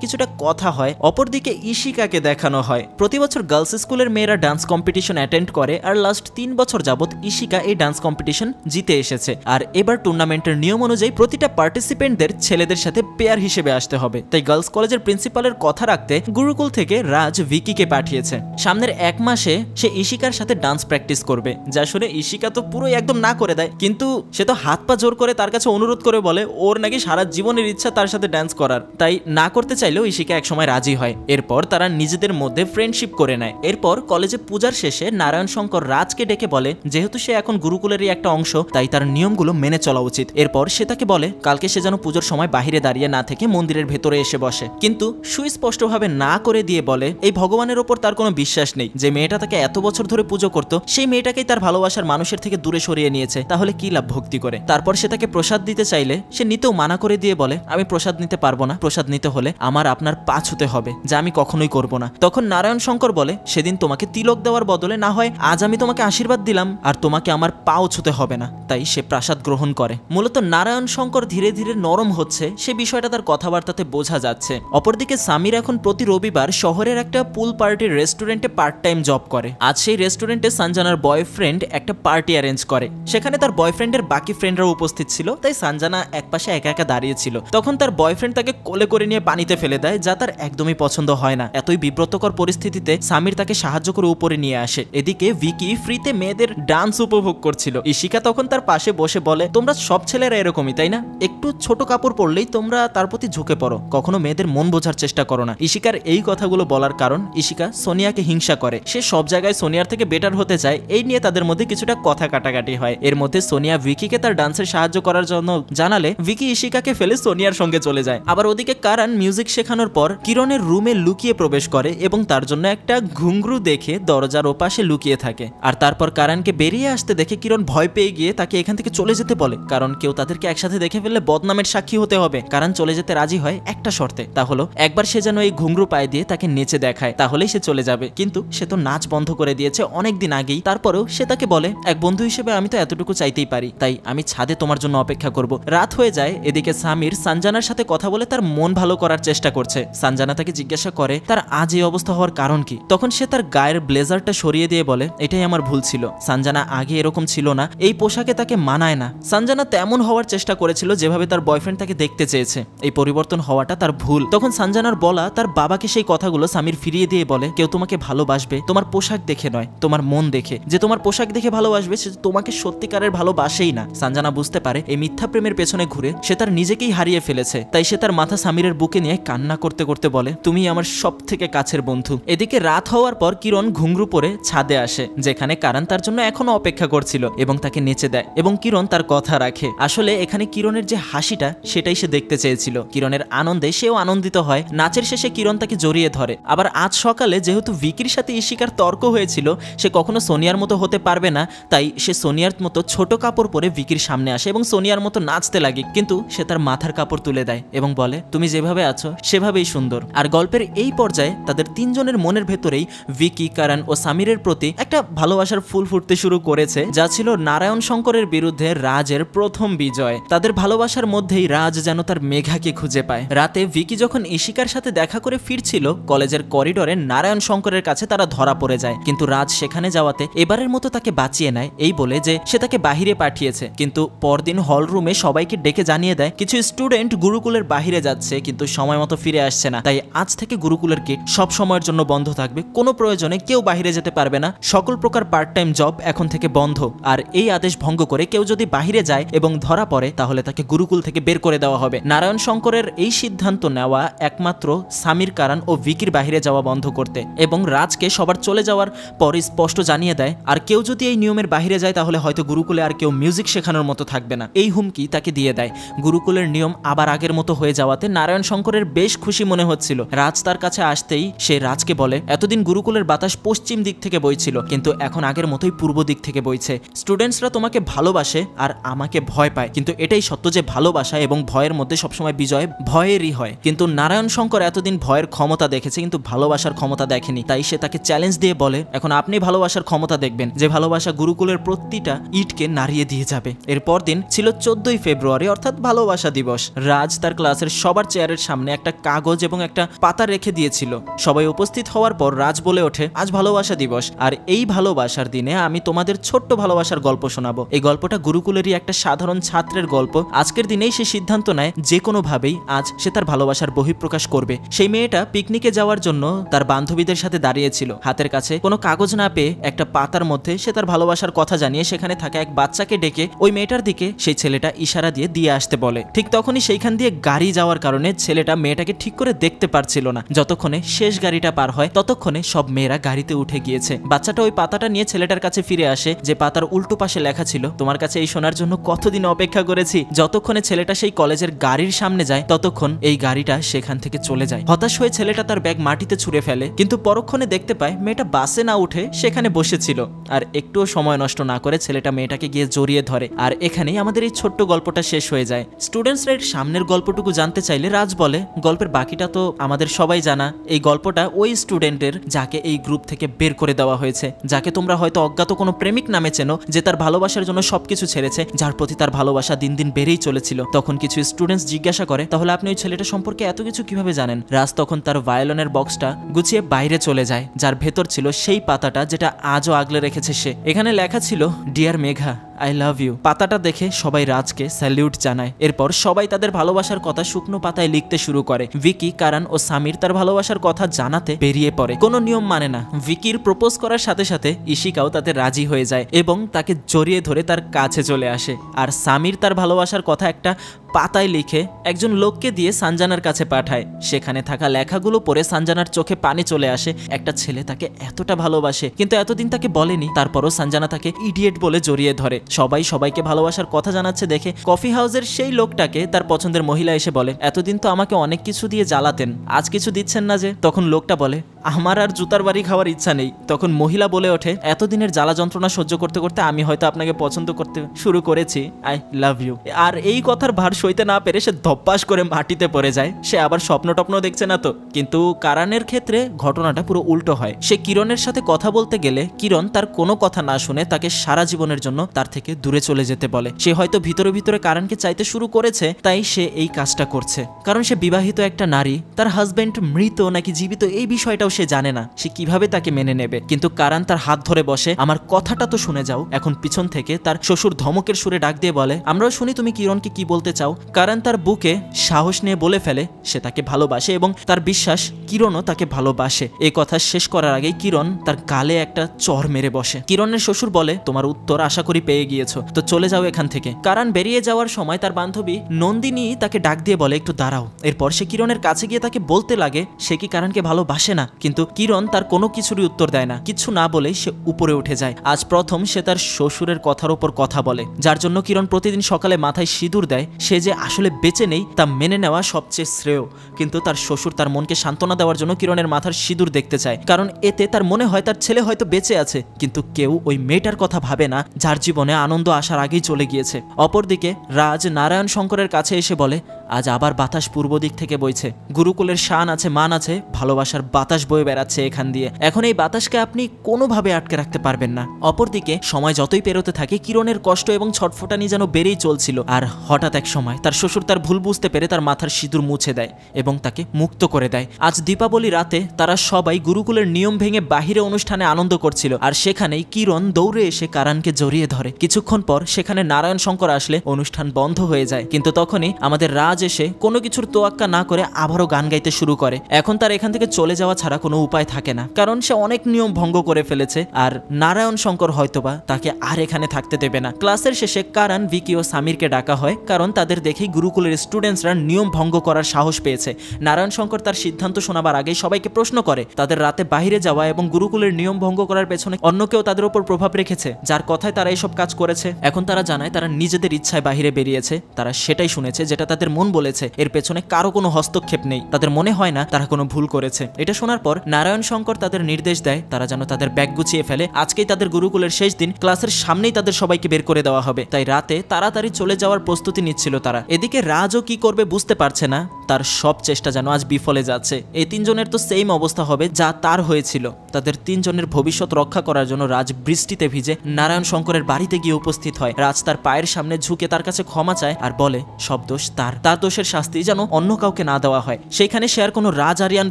কিছুটা কথা হয়। অপরদিকে ইশিকাকে দেখানো হয়। প্রতি বছর গার্লস স্কুলের মেয়েরা ডান্স কম্পিটিশন অ্যাটেন্ড করে, আর লাস্ট 3 বছর যাবত ইশিকা এই ডান্স কম্পিটিশন জিতে এসেছে। আর এবার টুর্নামেন্টের নিয়ম অনুযায়ী প্রতিটা পার্টিসিপেন্টদের ছেলেদের সাথে পেয়ার হিসেবে আসতে হবে। তাই গার্লস কলেজের প্রিন্সিপালের কথা রাখতে গুরুকুল থেকে রাজ ভিকিকে পাঠিয়েছে। সামনের 1 মাসে সে ইশিকার সাথে ডান্স প্র্যাকটিস করবে। যা শুনে ইশিকা তো পুরোই একদম না করে দেয়, কিন্তু সে তো হাত পা জোর করে তার কাছে অনুরোধ করে বলে ওর নাকি সারা জীবনের ইচ্ছা তার সাথে ডান্স করার। তাই না করতে চাইলেও ইশিকা একসময় রাজি হয়। এরপর তারা নিজেদের মধ্যে ফ্রেন্ডশিপ করে নেয়। এরপর কলেজে পূজার শেষে নারায়ণ শঙ্কর রাজকে ডেকে বলে যেহেতু সে এখন গুরুকুলেরই একটা অংশ তাই তার নিয়মগুলো মেনে চলা উচিত। এরপর সে তাকে বলে কালকে সে যেন পুজোর সময় বাহিরে দাঁড়িয়ে না থেকে মন্দিরের ভেতরে এসে বসে, কিন্তু সুস্পষ্টভাবে না করে দিয়ে বলে এই ভগবানের ওপর তার কোনো বিশ্বাস নেই। যে মেয়েটা তাকে এত বছর ধরে পুজো করতো সেই মেয়েটাকেই তার ভালোবাসার মানুষের থেকে দূরে সরিয়ে নিয়েছে, তাহলে কি লাভ ভক্তি করে। তারপর সে তাকে প্রসাদ দিতে চাইলে সে নিতেও মানা করে দিয়ে বলে আমি প্রসাদ নিতে পারবো না, প্রসাদ নিতে হলে আমার আপনার পা ছুতে হবে, যা আমি কখনোই করব না। তখন নারায়ণ শঙ্কর বলে সেদিন তোমাকে তিলক দেওয়ার বদলে না হয় আজ আমি তোমাকে আশীর্বাদ দিলাম, আর তোমাকে আমার পাও ছুতে হবে না। তাই সে প্রসাদ গ্রহণ করে। মূলত নারায়ণ শঙ্কর ধীরে ধীরে নরম হচ্ছে, সে বিষয়টা তার কথাবার্তাতে বোঝা যাচ্ছে। অপরদিকে সামির এখন প্রতি রবিবার শহরের একটা পুল পার্টির রেস্টুরেন্টে পার্ট টাইম জব করে। আজ সেই রেস্টুরেন্টে সঞ্জানার বয়ফ্রেন্ড একটা পার্টি অ্যারেঞ্জ করে। সেখানে তার বয়ফ্রেন্ডের বাকি ফ্রেন্ডরাও উপস্থিত ছিল, তাই সঞ্জানা একপাশে একা একা দাঁড়িয়ে ছিল। তখন তার বয়ফ্রেন্ড তাকে কোলে করে নিয়ে পানিতে ফেলে দেয়, যা তার একদমই পছন্দ হয় না। এতই বিব্রতকর পরিস্থিতিতে সামির তাকে সাহায্য করে উপরে নিয়ে আসে। এদিকে ভিকি ফ্রিতে মেয়েদের ডান্স উপভোগ করছিল। ইশিকা তখন তার পাশে বসে বলে তোমরা সব ছেলেরা এরকমই তাই না, একটু ছোট কাপড় পরলেই তোমরা তার প্রতি ঝুঁকে পড়ো, কখনো মেয়েদের মন বোঝার চেষ্টা করো না। ইশিকার এই কথাগুলো বলার কারণ ইশিকা সোনিয়াকে হিংসা করে। সে সব জায়গায় সোনিয়ার থেকে বেটার হতে চায়। এই নিয়ে তাদের মধ্যে কিছুটা কথা কাটাকাটি হয়। এর মধ্যে সোনিয়া ভিকিকে তার ডান্সের সাহায্য করার জন্য জানালে ভিকি ইশিকাকে ফেলে সোনিয়ার সঙ্গে চলে যায়। আবার ওদিকে কারণ মিউজিক শেখানোর পর কিরণের রুমে লুকিয়ে প্রবেশ করে এবং তার জন্য একটা ঘুংরু দেখে দরজার ওপাশে লুকিয়ে থাকে। আর তারপর কারণকে বেরিয়ে আসতে দেখে কিরণ ভয় পেয়ে গিয়ে তাকে এখান থেকে চলে যেতে বলে, কারণ কেউ তাদেরকে একসাথে দেখে ফেললে বদনামের সাক্ষী হতে হবে। কারণ চলে যেতে রাজি হয় একটা শর্তে, তা হলো একবার সে যেন এই ঘুংরু পায়ে দিয়ে তাকে নেচে দেখায়, তাহলেই সে চলে যাবে। কিন্তু সে তো নাচ বন্ধ করে দিয়েছে অনেকদিন আগেই। তারপরেও সে তাকে বলে এক বন্ধু হিসেবে আমি তো এতটুকু চাইতেই পারি, তাই আমি ছাদে তোমার জন্য অপেক্ষা করব। রাত হয়ে যায়। এদিকে সামির সঞ্জানার সাথে কথা বলে তার মন ভালো করার চেষ্টা করছে। সঞ্জানা তাকে জিজ্ঞাসা করে তার আজ এই অবস্থা হওয়ার কারণ কি। তখন সে তার গায়ের ব্লেজারটা সরিয়ে দিয়ে বলে এটাই আমার ভুল ছিল, সঞ্জানা আগে এরকম ছিল না, এই পোশাকে তাকে মানায় না। সঞ্জানা তেমন হওয়ার চেষ্টা করেছিল যেভাবে তার বয়ফ্রেন্ড তাকে দেখতে চেয়েছে, এই পরিবর্তন হওয়াটা তার ভুল। তখন সঞ্জানার বলা তার বাবাকে সেই কথাগুলো সামির ফিরিয়ে দিয়ে বলে কেউ তোমাকে ভালোবাসবে তোমার পোশাক দেখে নয়, তোমার মন দেখে। যে তোমার পোশাক দেখে ভালোবাসবে সে তোমাকে সত্যিকারের ভালোবাসেই না। সঞ্জানা বুঝতে পারে এই মিথ্যা প্রেমের পেছনে ঘুরে সে তার নিজেকেই হারিয়ে ফেলেছে। তাই সে তার মাথা সামিরের বুকে নিয়ে কান্না করতে করতে বলে তুমি আমার সব থেকে কাছের বন্ধু। এদিকে রাত হওয়ার পর কিরণ ঘুংরু পরে ছাদে আসে, যেখানে কারণ তার জন্য এখনো অপেক্ষা করছিল এবং তাকে নেচে দেয় এবং কিরণ তার কথা রাখে। আসলে এখানে কিরণের যে হাসিটা সেটাই সে দেখতে চেয়েছিল। কিরণের আনন্দে সেও আনন্দিত হয়। নাচের শেষে কিরণ তাকে জড়িয়ে ধরে। আবার আজ সকালে যেহেতু ভিকির সাথে ইশিকার তর্ক হয়েছিল, সে কখনো সোনিয়ার মতো হতে পারবে না, তাই সে সোনিয়ার মতো ছোট কাপড় পরে ভিকির সামনে আসে এবং সোনিয়ার মতো নাচতে লাগে। কিন্তু সে তার মাথার কাপড় তুলে দেয় এবং বলে তুমি যেভাবে আছো সেভাবেই সুন্দর। আর গল্পের এই পর্যায়ে তাদের তিনজনের মনের ভেতরেই ভিকি, কারণ ও সামিরের প্রতি একটা ভালোবাসার ফুল ফুটতে শুরু করেছে, যা ছিল নারায়ণ শঙ্করের বিরুদ্ধে রাজের প্রথম বিজয়। তাদের ভালোবাসার মধ্যেই রাজ যেন তার মেঘাকে খুঁজে পায়। রাতে ভিকি যখন ইশিকার সাথে দেখা করে ফিরছিল, কলেজের করিডোরে নারায়ণ শঙ্করের কাছে তারা তারা ধরা পড়ে যায়। কিন্তু রাজ সেখানে যাওয়াতে এবারের মতো তাকে বাঁচিয়ে নেয়, এই বলে যে সে তাকে বাহিরে পাঠিয়েছে। কিন্তু পরদিন হল রুমে সবাইকে ডেকে জানিয়ে দেয় কিছু স্টুডেন্ট গুরুকুলের বাহিরে যাচ্ছে কিন্তু সময় মতো ফিরে আসছে না, তাই আজ থেকে গুরুকুলের গেট সব সময়ের জন্য বন্ধ থাকবে, কোনো প্রয়োজনে কেউ বাহিরে যেতে পারবে না, সকল প্রকার পার্ট টাইম জব এখন থেকে বন্ধ। আর এই আদেশ ভঙ্গ করে কেউ যদি বাহিরে যায় এবং ধরা পড়ে তাহলে তাকে গুরুকুল থেকে বের করে দেওয়া হবে। নারায়ণ শঙ্করের এই সিদ্ধান্ত নেওয়া একমাত্র সামির, কারণ ও ভিকির বাহিরে যাওয়া বন্ধ করতে, এবং রাজকে সবার চলে যাওয়ার পর স্পষ্ট জানিয়ে দেয় আর কেউ যদি এই নিয়মের বাহিরে যায় তাহলে হয়তো গুরুকুলে আর কেউ মিউজিক শেখানোর মতো থাকবে না, এই হুমকি তাকে দিয়ে দেয়। গুরুকুলের নিয়ম আবার আগের মতো হয়ে যাওয়াতে নারায়ণ শঙ্করের বেশ খুশি মনে হচ্ছিল। রাজ তার কাছে আসতেই সে রাজকে বলে এতদিন গুরুকুলের বাতাস পশ্চিম দিক থেকে বইছিল কিন্তু এখন আগের মতোই পূর্ব দিক থেকে বইছে। স্টুডেন্টসরা তোমাকে ভালোবাসে আর আমাকে ভয় পায়, কিন্তু এটাই সত্য যে ভালোবাসা এবং ভয়ের মধ্যে সবসময় বিজয় ভয়েরই হয়। কিন্তু নারায়ণ শঙ্কর এতদিন ভয়ের ক্ষমতা দেখেছে কিন্তু ভালোবাসার ক্ষমতা দেখেনি, তাই সে তাকে চ্যালেঞ্জ দিয়ে বলে এখন আপনি ভালোবাসার ক্ষমতা দেখবেন, যে ভালোবাসা গুরুকুলের প্রতিটা ইটকে নাড়িয়ে দিয়ে যাবে। এরপর দিন ছিল 14ই ফেব্রুয়ারি অর্থাৎ ভালোবাসা দিবস। রাজ তার ক্লাসের সবার চেয়ারের সামনে একটা কাগজ এবং একটা পাতা রেখে দিয়েছিল। সবাই উপস্থিত হওয়ার পর রাজ বলে ওঠে আজ ভালোবাসা দিবস, আর এই ভালোবাসার দিনে আমি তোমাদের ছোট্ট ভালোবাসার গল্প শোনাবো। এই গল্পটা গুরুকুলেরই একটা সাধারণ ছাত্রের গল্প। আজকের দিনেই সে সিদ্ধান্ত নেয় যে কোনোভাবেই আজ সে তার ভালোবাসার বহিঃপ্রকাশ করবে। সেই মেয়েটা পিকনিকে যাওয়ার জন্য তার বান্ধবীদের সাথে দাঁড়িয়েছিল, হাতের কাছে কোনো কাগজ না পেয়ে একটা পাতার মধ্যে সে তার ভালোবাসার কথা জানিয়ে সেখানে থাকা এক বাচ্চাকে ডেকে ওই মেয়েটার দিকে সেই ছেলেটা ইশারা দিয়ে আসতে বলে। ঠিক তখনই সেইখান দিয়ে গাড়ি যাওয়ার কারণে ছেলেটা মেয়েটাকে ঠিক করে দেখতে পারছিল না। যতক্ষণে শেষ গাড়িটা পার হয় ততক্ষণে সব মেয়েরা গাড়িতে উঠে গিয়েছে। বাচ্চাটা ওই পাতাটা নিয়ে ছেলেটার কাছে ফিরে আসে, যে পাতার উল্টো পাশে লেখা ছিল তোমার কাছে এই শোনার জন্য কতদিন অপেক্ষা করেছি। যতক্ষণে ছেলেটা সেই কলেজের গাড়ির সামনে যায় ততক্ষণ এই গাড়িটা সেখান থেকে চলে যায়। হতাশ হয়ে ছেলেটা তার ব্যাগ মাটিতে ছুঁড়ে ফেলে, কিন্তু পরক্ষণে দেখতে পায় মেয়েটা বাসে না উঠে সেখানে বসেছিল। আর একটুও সময় নষ্ট না করে ছেলেটা মেয়েটাকে গিয়ে জড়িয়ে ধরে। আর এখানেই আমাদের এই ছোট্ট গল্পটা শেষ হয়ে যায়। স্টুডেন্টসরা এর সামনের গল্পটুকু জানতে চাইলে রাজ বলে গল্পের বাকিটা তো আমাদের সবাই জানা। এই গল্পটা ওই স্টুডেন্টের যাকে এই গ্রুপ থেকে বের করে দেওয়া হয়েছে, যাকে তোমরা হয়তো অজ্ঞাত কোনো প্রেমিক নামে চেনো, যে তার ভালোবাসার জন্য সবকিছু ছেড়েছে, যার প্রতি তার ভালোবাসা দিন দিন বেড়েই চলেছিল। তখন কিছু স্টুডেন্টস জিজ্ঞাসা করে তাহলে আপনি ওই ছেলেটা সম্পর্কে এত কিছু কিভাবে জানেন? রাজ তখন তার ভায়োলিনের বক্সটা গুছিয়ে বাইরে চলে যায়, যার ভেতর ছিল সেই পাতাটা যেটা আজও আগলে রেখেছে সে। এখানে লেখা ছিল dear Megha I love you. পাতাটা দেখে সবাই রাজকে স্যালিউট জানায়। এরপর সবাই তাদের ভালোবাসার কথা শুকনো পাতায় লিখতে শুরু করে। ভিকি, কারণ ও সামির তার ভালোবাসার কথা জানাতে বেরিয়ে পড়ে। কোনো নিয়ম মানে না। ভিকির প্রপোজ করার সাথে সাথে ইশিকাও তাতে রাজি হয়ে যায় এবং তাকে জড়িয়ে ধরে তার কাছে চলে আসে। আর সামির তার ভালোবাসার কথা একটা পাতায় লিখে একজন লোককে দিয়ে সানজানার কাছে পাঠায়। সেখানে থাকা লেখাগুলো পড়ে সানজানার চোখে পানি চলে আসে। একটা ছেলে তাকে এতটা ভালোবাসে কিন্তু এতদিন তাকে বলেনি, তারপরও সানজানা তাকে ইডিয়েট বলে জড়িয়ে ধরে। সবাই সবাইকে ভালোবাসার কথা জানাচ্ছে দেখে কফি হাউসের সেই লোকটাকে তার পছন্দের মহিলা এসে বলে এতদিন তো আমাকে অনেক কিছু দিয়ে জ্বালাতেন, আজ কিছু দিচ্ছেন না যে? তখন লোকটা বলে আমার আর জুতার বাড়ি খাওয়ার ইচ্ছা নেই। তখন মহিলা বলে ওঠে এতদিনের জ্বালা যন্ত্রণা সহ্য করতে করতে আমি হয়তো আপনাকে পছন্দ করতে শুরু করেছি, আই লাভ ইউ। আর এই কথার ভার সইতে না পেরে সে ধপ্পাস করে মাটিতে পড়ে যায়। সে আবার স্বপ্ন টপ্ন দেখছে না তো। কিন্তু কারণের ক্ষেত্রে ঘটনাটা পুরো উল্টো হয়। সে কিরণের সাথে কথা বলতে গেলে কিরণ তার কোনো কথা না শুনে তাকে সারা জীবনের জন্য তার থেকে দূরে চলে যেতে বলে। সে হয়তো ভিতরে ভিতরে কারণকে চাইতে শুরু করেছে, তাই সে এই কাজটা করছে। কারণ সে বিবাহিত একটা নারী, তার হাজবেন্ড মৃত নাকি জীবিত এই বিষয়টাও সে জানে না। সে কিভাবে তাকে মেনে নেবে? কিন্তু কারণ তার হাত ধরে বসে আমার কথাটা তো শুনে যাও। এখন পিছন থেকে তার শ্বশুর ধমকের সুরে ডাক দিয়ে বলে আমরাও শুনি তুমি কিরণকে কি বলতে চাও। কারণ তার বুকে সাহস নিয়ে বলে ফেলে সে তাকে ভালোবাসে এবং তার বিশ্বাস কিরণও তাকে ভালোবাসে। এই কথা শেষ করার আগেই কিরণ তার গালে একটা চড় মেরে বসে। কিরণের শ্বশুর বলে তোমার উত্তর আশা করি পেয়ে গিয়েছো, তো চলে যাও এখান থেকে। কারণ বেরিয়ে যাওয়ার সময় তার বান্ধবী নন্দিনী তাকে ডাক দিয়ে বলে একটু দাঁড়াও। এরপর সে কিরণের কাছে গিয়ে তাকে বলতে লাগে সে কি কারণকে ভালোবাসে না, কিন্তু কিরণ তার কোনো কিছুরই উত্তর দেয় না। কিছু না বলেই সে উপরে উঠে যায়। আজ প্রথম সে তার শ্বশুরের কথার উপর কথা বলে, যার জন্য কিরণ প্রতিদিন সকালে মাথায় সিঁদুর দেয়। সে যে আসলে বেঁচে নেই তা মেনে নেওয়া সবচেয়ে শ্রেয়, কিন্তু তার শ্বশুর তার মনকে সান্ত্বনা দেওয়ার জন্য কিরণের মাথার সিঁদুর দেখতে চায়। কারণ এতে তার মনে হয় তার ছেলে হয়তো বেঁচে আছে, কিন্তু কেউ ওই মেয়েটার কথা ভাবে না যার জীবনে আনন্দ আসার আগেই চলে গিয়েছে। অপরদিকে রাজ নারায়ণ শঙ্করের কাছে এসে বলে আজ আবার বাতাস পূর্ব দিক থেকে বইছে, গুরুকুলের শান আছে, মান আছে, ভালোবাসার বাতাস বয়ে বেড়াচ্ছে এখান দিয়ে। এখন এই বাতাসকে আপনি কোনোভাবে আটকে রাখতে পারবেন না। অপরদিকে সময় যতই পেরোতে থাকে কিরণের কষ্ট এবং ছটফটানি যেন বেড়েই চলছিল। আর হঠাৎ এক সময় তার শ্বশুর তার ভুল বুঝতে পেরে তার মাথার সিঁদুর মুছে দেয় এবং তাকে মুক্ত করে দেয়। আজ দীপাবলি রাতে তারা সবাই গুরুকুলের নিয়ম ভেঙে বাহিরে অনুষ্ঠানে আনন্দ করছিল, আর সেখানেই কিরণ দৌড়ে এসে কারানকে জড়িয়ে ধরে। কিছুক্ষণ পর সেখানে নারায়ণ শঙ্কর আসলে অনুষ্ঠান বন্ধ হয়ে যায়, কিন্তু তখনই আমাদের রাজ এসে কোনো কিছুর তোয়াক্কা না করে আবারও গান গাইতে শুরু করে। এখন তার এখান থেকে চলে যাওয়া ছাড়া কোনো উপায় থাকে না, কারণ সে অনেক নিয়ম ভঙ্গ করে ফেলেছে, আর নারায়ণ শঙ্কর হয়তোবা তাকে আর এখানে থাকতে দেবে না। ক্লাসের শেষে কারান, ভিকি ও সামিরকে ডাকা হয়, কারণ তাদের দেখেই গুরুকুলের স্টুডেন্টসরা নিয়ম ভঙ্গ করার সাহস পেয়েছে। নারায়ণ শঙ্কর তার সিদ্ধান্ত শোনাবার আগেই সবাইকে প্রশ্ন করে তাদের রাতে বাইরে যাওয়া এবং গুরুকুলের নিয়ম ভঙ্গ করার পেছনে অন্য কেউ তাদের উপর প্রভাব রেখেছে, যার কথায় তারা এইসব কাজ করেছে। এখন তারা জানায় তারা নিজেদের ইচ্ছায় বাইরে বেরিয়েছে, তারা সেটাই শুনেছে যেটা তাদের মন বলেছে, এর পেছনে কারো কোনো হস্তক্ষেপ নেই, তাদের মনে হয় না তারা কোনো ভুল করেছে। এটা শোনার পর নারায়ণ শঙ্কর তাদের নির্দেশ দেয় তারা যেন তাদের ব্যাগ গুছিয়ে ফেলে, আজকেই তাদের গুরুকুলের শেষ দিন, ক্লাসের সামনেই তাদের সবাইকে বের করে দেওয়া হবে। তাই রাতে তাড়াতাড়ি চলে যাওয়ার প্রস্তুতি নিচ্ছিল তারা। এদিকে রাজও কি করবে বুঝতে পারছে না, তার সব চেষ্টা যেন আজ বিফলে যাচ্ছে। এই তিনজনের তো সেম অবস্থা হবে যা তার হয়েছিল। তাদের তিনজনের ভবিষ্যৎ রক্ষা করার জন্য রাজ বৃষ্টিতে ভিজে নারায়ণ শঙ্করের বাড়িতে গিয়ে উপস্থিত হয়। রাজ তার পায়ের সামনে ঝুঁকে তার কাছে ক্ষমা চায় আর বলে সব দোষ তার দোষের শাস্তি যেন অন্য কাউকে না দেওয়া হয়। সেখানে সে আর কোনো রাজ আরিয়ান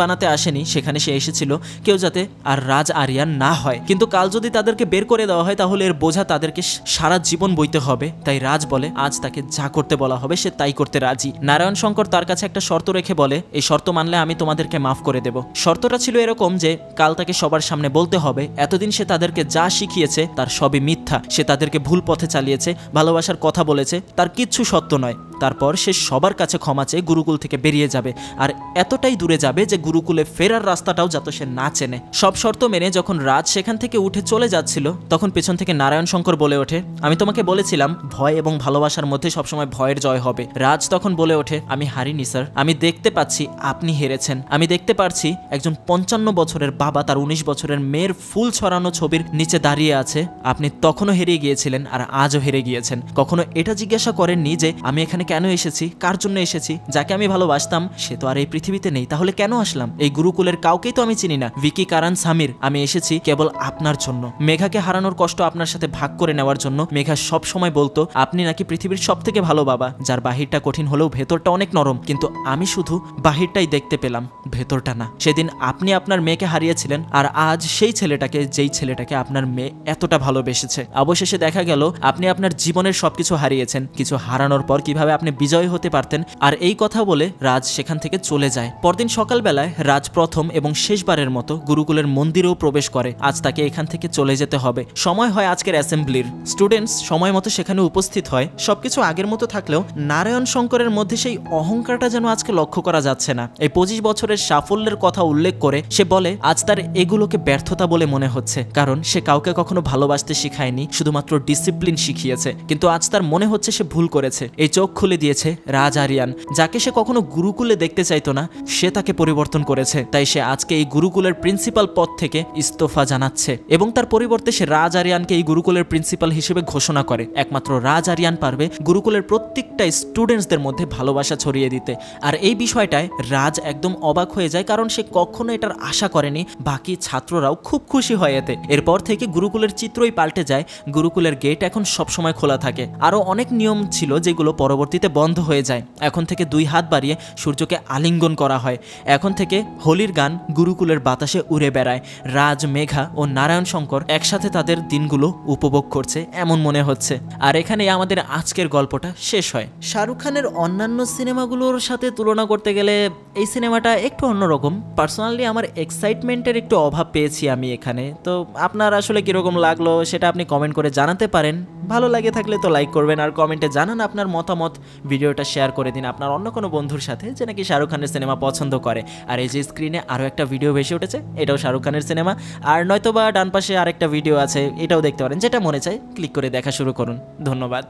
বানাতে আসেনি, সেখানে সে এসেছিল কেউ যাতে আর রাজ আরিয়ান না হয়। কিন্তু কাল যদি তাদেরকে বের করে দেওয়া হয় তাহলে এর বোঝা তাদেরকে সারা জীবন বইতে হবে। তাই রাজ বলে আজ তাকে যা করতে বলা হবে সে তাই করতে রাজি। নারায়ণ শঙ্কর তার কাছে একটা শর্ত রেখে বলে এই শর্ত মানলে আমি তোমাদেরকে মাফ করে দেব। শর্তটা ছিল এরকম যে কাল তাকে সবার সামনে বলতে হবে এতদিন সে তাদেরকে যা শিখিয়েছে তার সবই মিথ্যা, সে তাদেরকে ভুল পথে চালিয়েছে, ভালোবাসার কথা বলেছে, তার কিচ্ছু সত্য নয়। তারপর সে সবার কাছে ক্ষমা চেয়ে গুরুকুল থেকে বেরিয়ে যাবে, আর এতটাই দূরে যাবে যে গুরুকুলে ফেরার রাস্তাটাও যাতে সে না চেনে। সব শর্ত মেনে যখন রাজ সেখান থেকে উঠে চলে যাচ্ছিল তখন পেছন থেকে নারায়ণ শঙ্কর বলে ওঠে আমি তোমাকে বলেছিলাম ভয় এবং ভালোবাসার মধ্যে সবসময় ভয়ের জয় হবে। রাজ তখন বলে ওঠে আমি হারিনি স্যার, আমি দেখতে পাচ্ছি আপনি হেরেছেন। আমি দেখতে পারছি একজন 55 বছরের বাবা তার 19 বছরের মেয়ের ফুল ছড়ানো ছবির নিচে দাঁড়িয়ে আছে। আপনি তখনও হেরে গিয়েছিলেন আর আজও হেরে গিয়েছেন। কখনো এটা জিজ্ঞাসা করেননি যে আমি এখানে কেন এসেছি, কার জন্য এসেছি? যাকে আমি ভালোবাসতাম সে তো আর এই পৃথিবীতে নেই, তাহলে কেন আসলাম? এই গুরুকুলের কাউকেই তো আমি চিনি না, ভিকি, কারান, সামির। আমি এসেছি কেবল আপনার জন্য, মেঘাকে হারানোর কষ্ট আপনার সাথে ভাগ করে নেওয়ার জন্য। মেঘা সব সময় বলতো আপনি নাকি পৃথিবীর সব থেকে ভালো বাবা, যার বাহিরটা কঠিন হলেও ভেতরটা অনেক নরম, কিন্তু আমি শুধু বাহিরটাই দেখতে পেলাম, ভেতরটা না। সেদিন আপনি আপনার মেয়েকে হারিয়েছিলেন, আর আজ সেই ছেলেটাকে, যেই ছেলেটাকে আপনার মেয়ে এতটা ভালোবেসেছে। অবশেষে দেখা গেল আপনি আপনার জীবনের সবকিছু হারিয়েছেন, কিছু হারানোর পর কিভাবে আপনি বিজয়ী হতে পারতেন। আর এই কথা বলে রাজ সেখান থেকে চলে যায়। পরদিন সকালবেলায় রাজ প্রথম এবং শেষবারের মতো গুরুকুলের মন্দিরেও প্রবেশ করে। আজ তাকে এখান থেকে চলে যেতে হবে। সময় হয় আজকের অ্যাসেম্বলির। স্টুডেন্টস সময় মতো সেখানে উপস্থিত হয়। সবকিছু আগের মতো থাকলেও নারায়ণ শঙ্করের মধ্যে সেই অহংকারটা যেন আজকে লক্ষ্য করা যাচ্ছে না। এই 25 বছরের সাফল্যের কথা উল্লেখ করে সে বলে আজ তার এগুলোকে ব্যর্থতা বলে মনে হচ্ছে, কারণ সে কাউকে কখনো ভালোবাসতে শিখায়নি, শুধুমাত্র ডিসিপ্লিন শিখিয়েছে। কিন্তু আজ তার মনে হচ্ছে সে ভুল করেছে। এই চোখ খুলে দিয়েছে রাজ আরিয়ান, যাকে সে কখনো গুরুকুলে দেখতে চাইতো না, সে তাকে পরিবর্তন করেছে। তাই সে আজকে এই গুরুকুলের প্রিন্সিপাল পদ থেকে ইস্তফা জানাচ্ছে এবং তার পরিবর্তে সে রাজ আরিয়ানকে এই গুরুকুলের প্রিন্সিপাল হিসেবে ঘোষণা করে। একমাত্র রাজ আরিয়ান পারবে গুরুকুলের প্রত্যেকটা স্টুডেন্টসদের মধ্যে ভালোবাসা ছড়িয়ে দিতে। আর এই বিষয়টায় রাজ একদম অবাক হয়ে যায়, কারণ সে কখনো এটার আশা করেনি। বাকি ছাত্ররাও খুব খুশি হয় এতে। এরপর থেকে গুরুকুলের চিত্রই পাল্টে যায়। গুরুকুলের গেট এখন সবসময় খোলা থাকে। আরো অনেক নিয়ম ছিল যেগুলো পরবর্তীতে বন্ধ হয়ে যায়। এখন থেকে 2 হাত বাড়িয়ে সূর্যকে আলিঙ্গন করা হয়। এখন থেকে হোলির গান গুরুকুলের বাতাসে উড়ে বেড়ায়। রাজ, মেঘা ও নারায়ণ শঙ্কর একসাথে তাদের দিনগুলো উপভোগ করছে এমন মনে হচ্ছে। আর এখানে আমাদের আজকের গল্পটা শেষ হয়। শাহরুখ খানের অন্যান্য সিনেমাগুলোর সাথে তুলনা করতে গেলে এই সিনেমাটা একটু অন্যরকম। পার্সোনালি আমার এক্সাইটমেন্টের একটু অভাব পেয়েছি আমি এখানে। তো আপনার আসলে কিরকম লাগলো সেটা আপনি কমেন্ট করে জানাতে পারেন। ভালো লাগে থাকলে তো লাইক করবেন, আর কমেন্টে জানান আপনার মতামত। ভিডিওটা শেয়ার করে দিন আপনার অন্য কোনো বন্ধুর সাথে যে নাকি শাহরুখ খানের সিনেমা পছন্দ করে। আর এই যে স্ক্রিনে আরও একটা ভিডিও ভেসে উঠেছে, এটাও শাহরুখ খানের সিনেমা। আর নয়তো বা ডান পাশে আরেকটা ভিডিও আছে, এটাও দেখতে পারেন। যেটা মনে চায় ক্লিক করে দেখা শুরু করুন। ধন্যবাদ।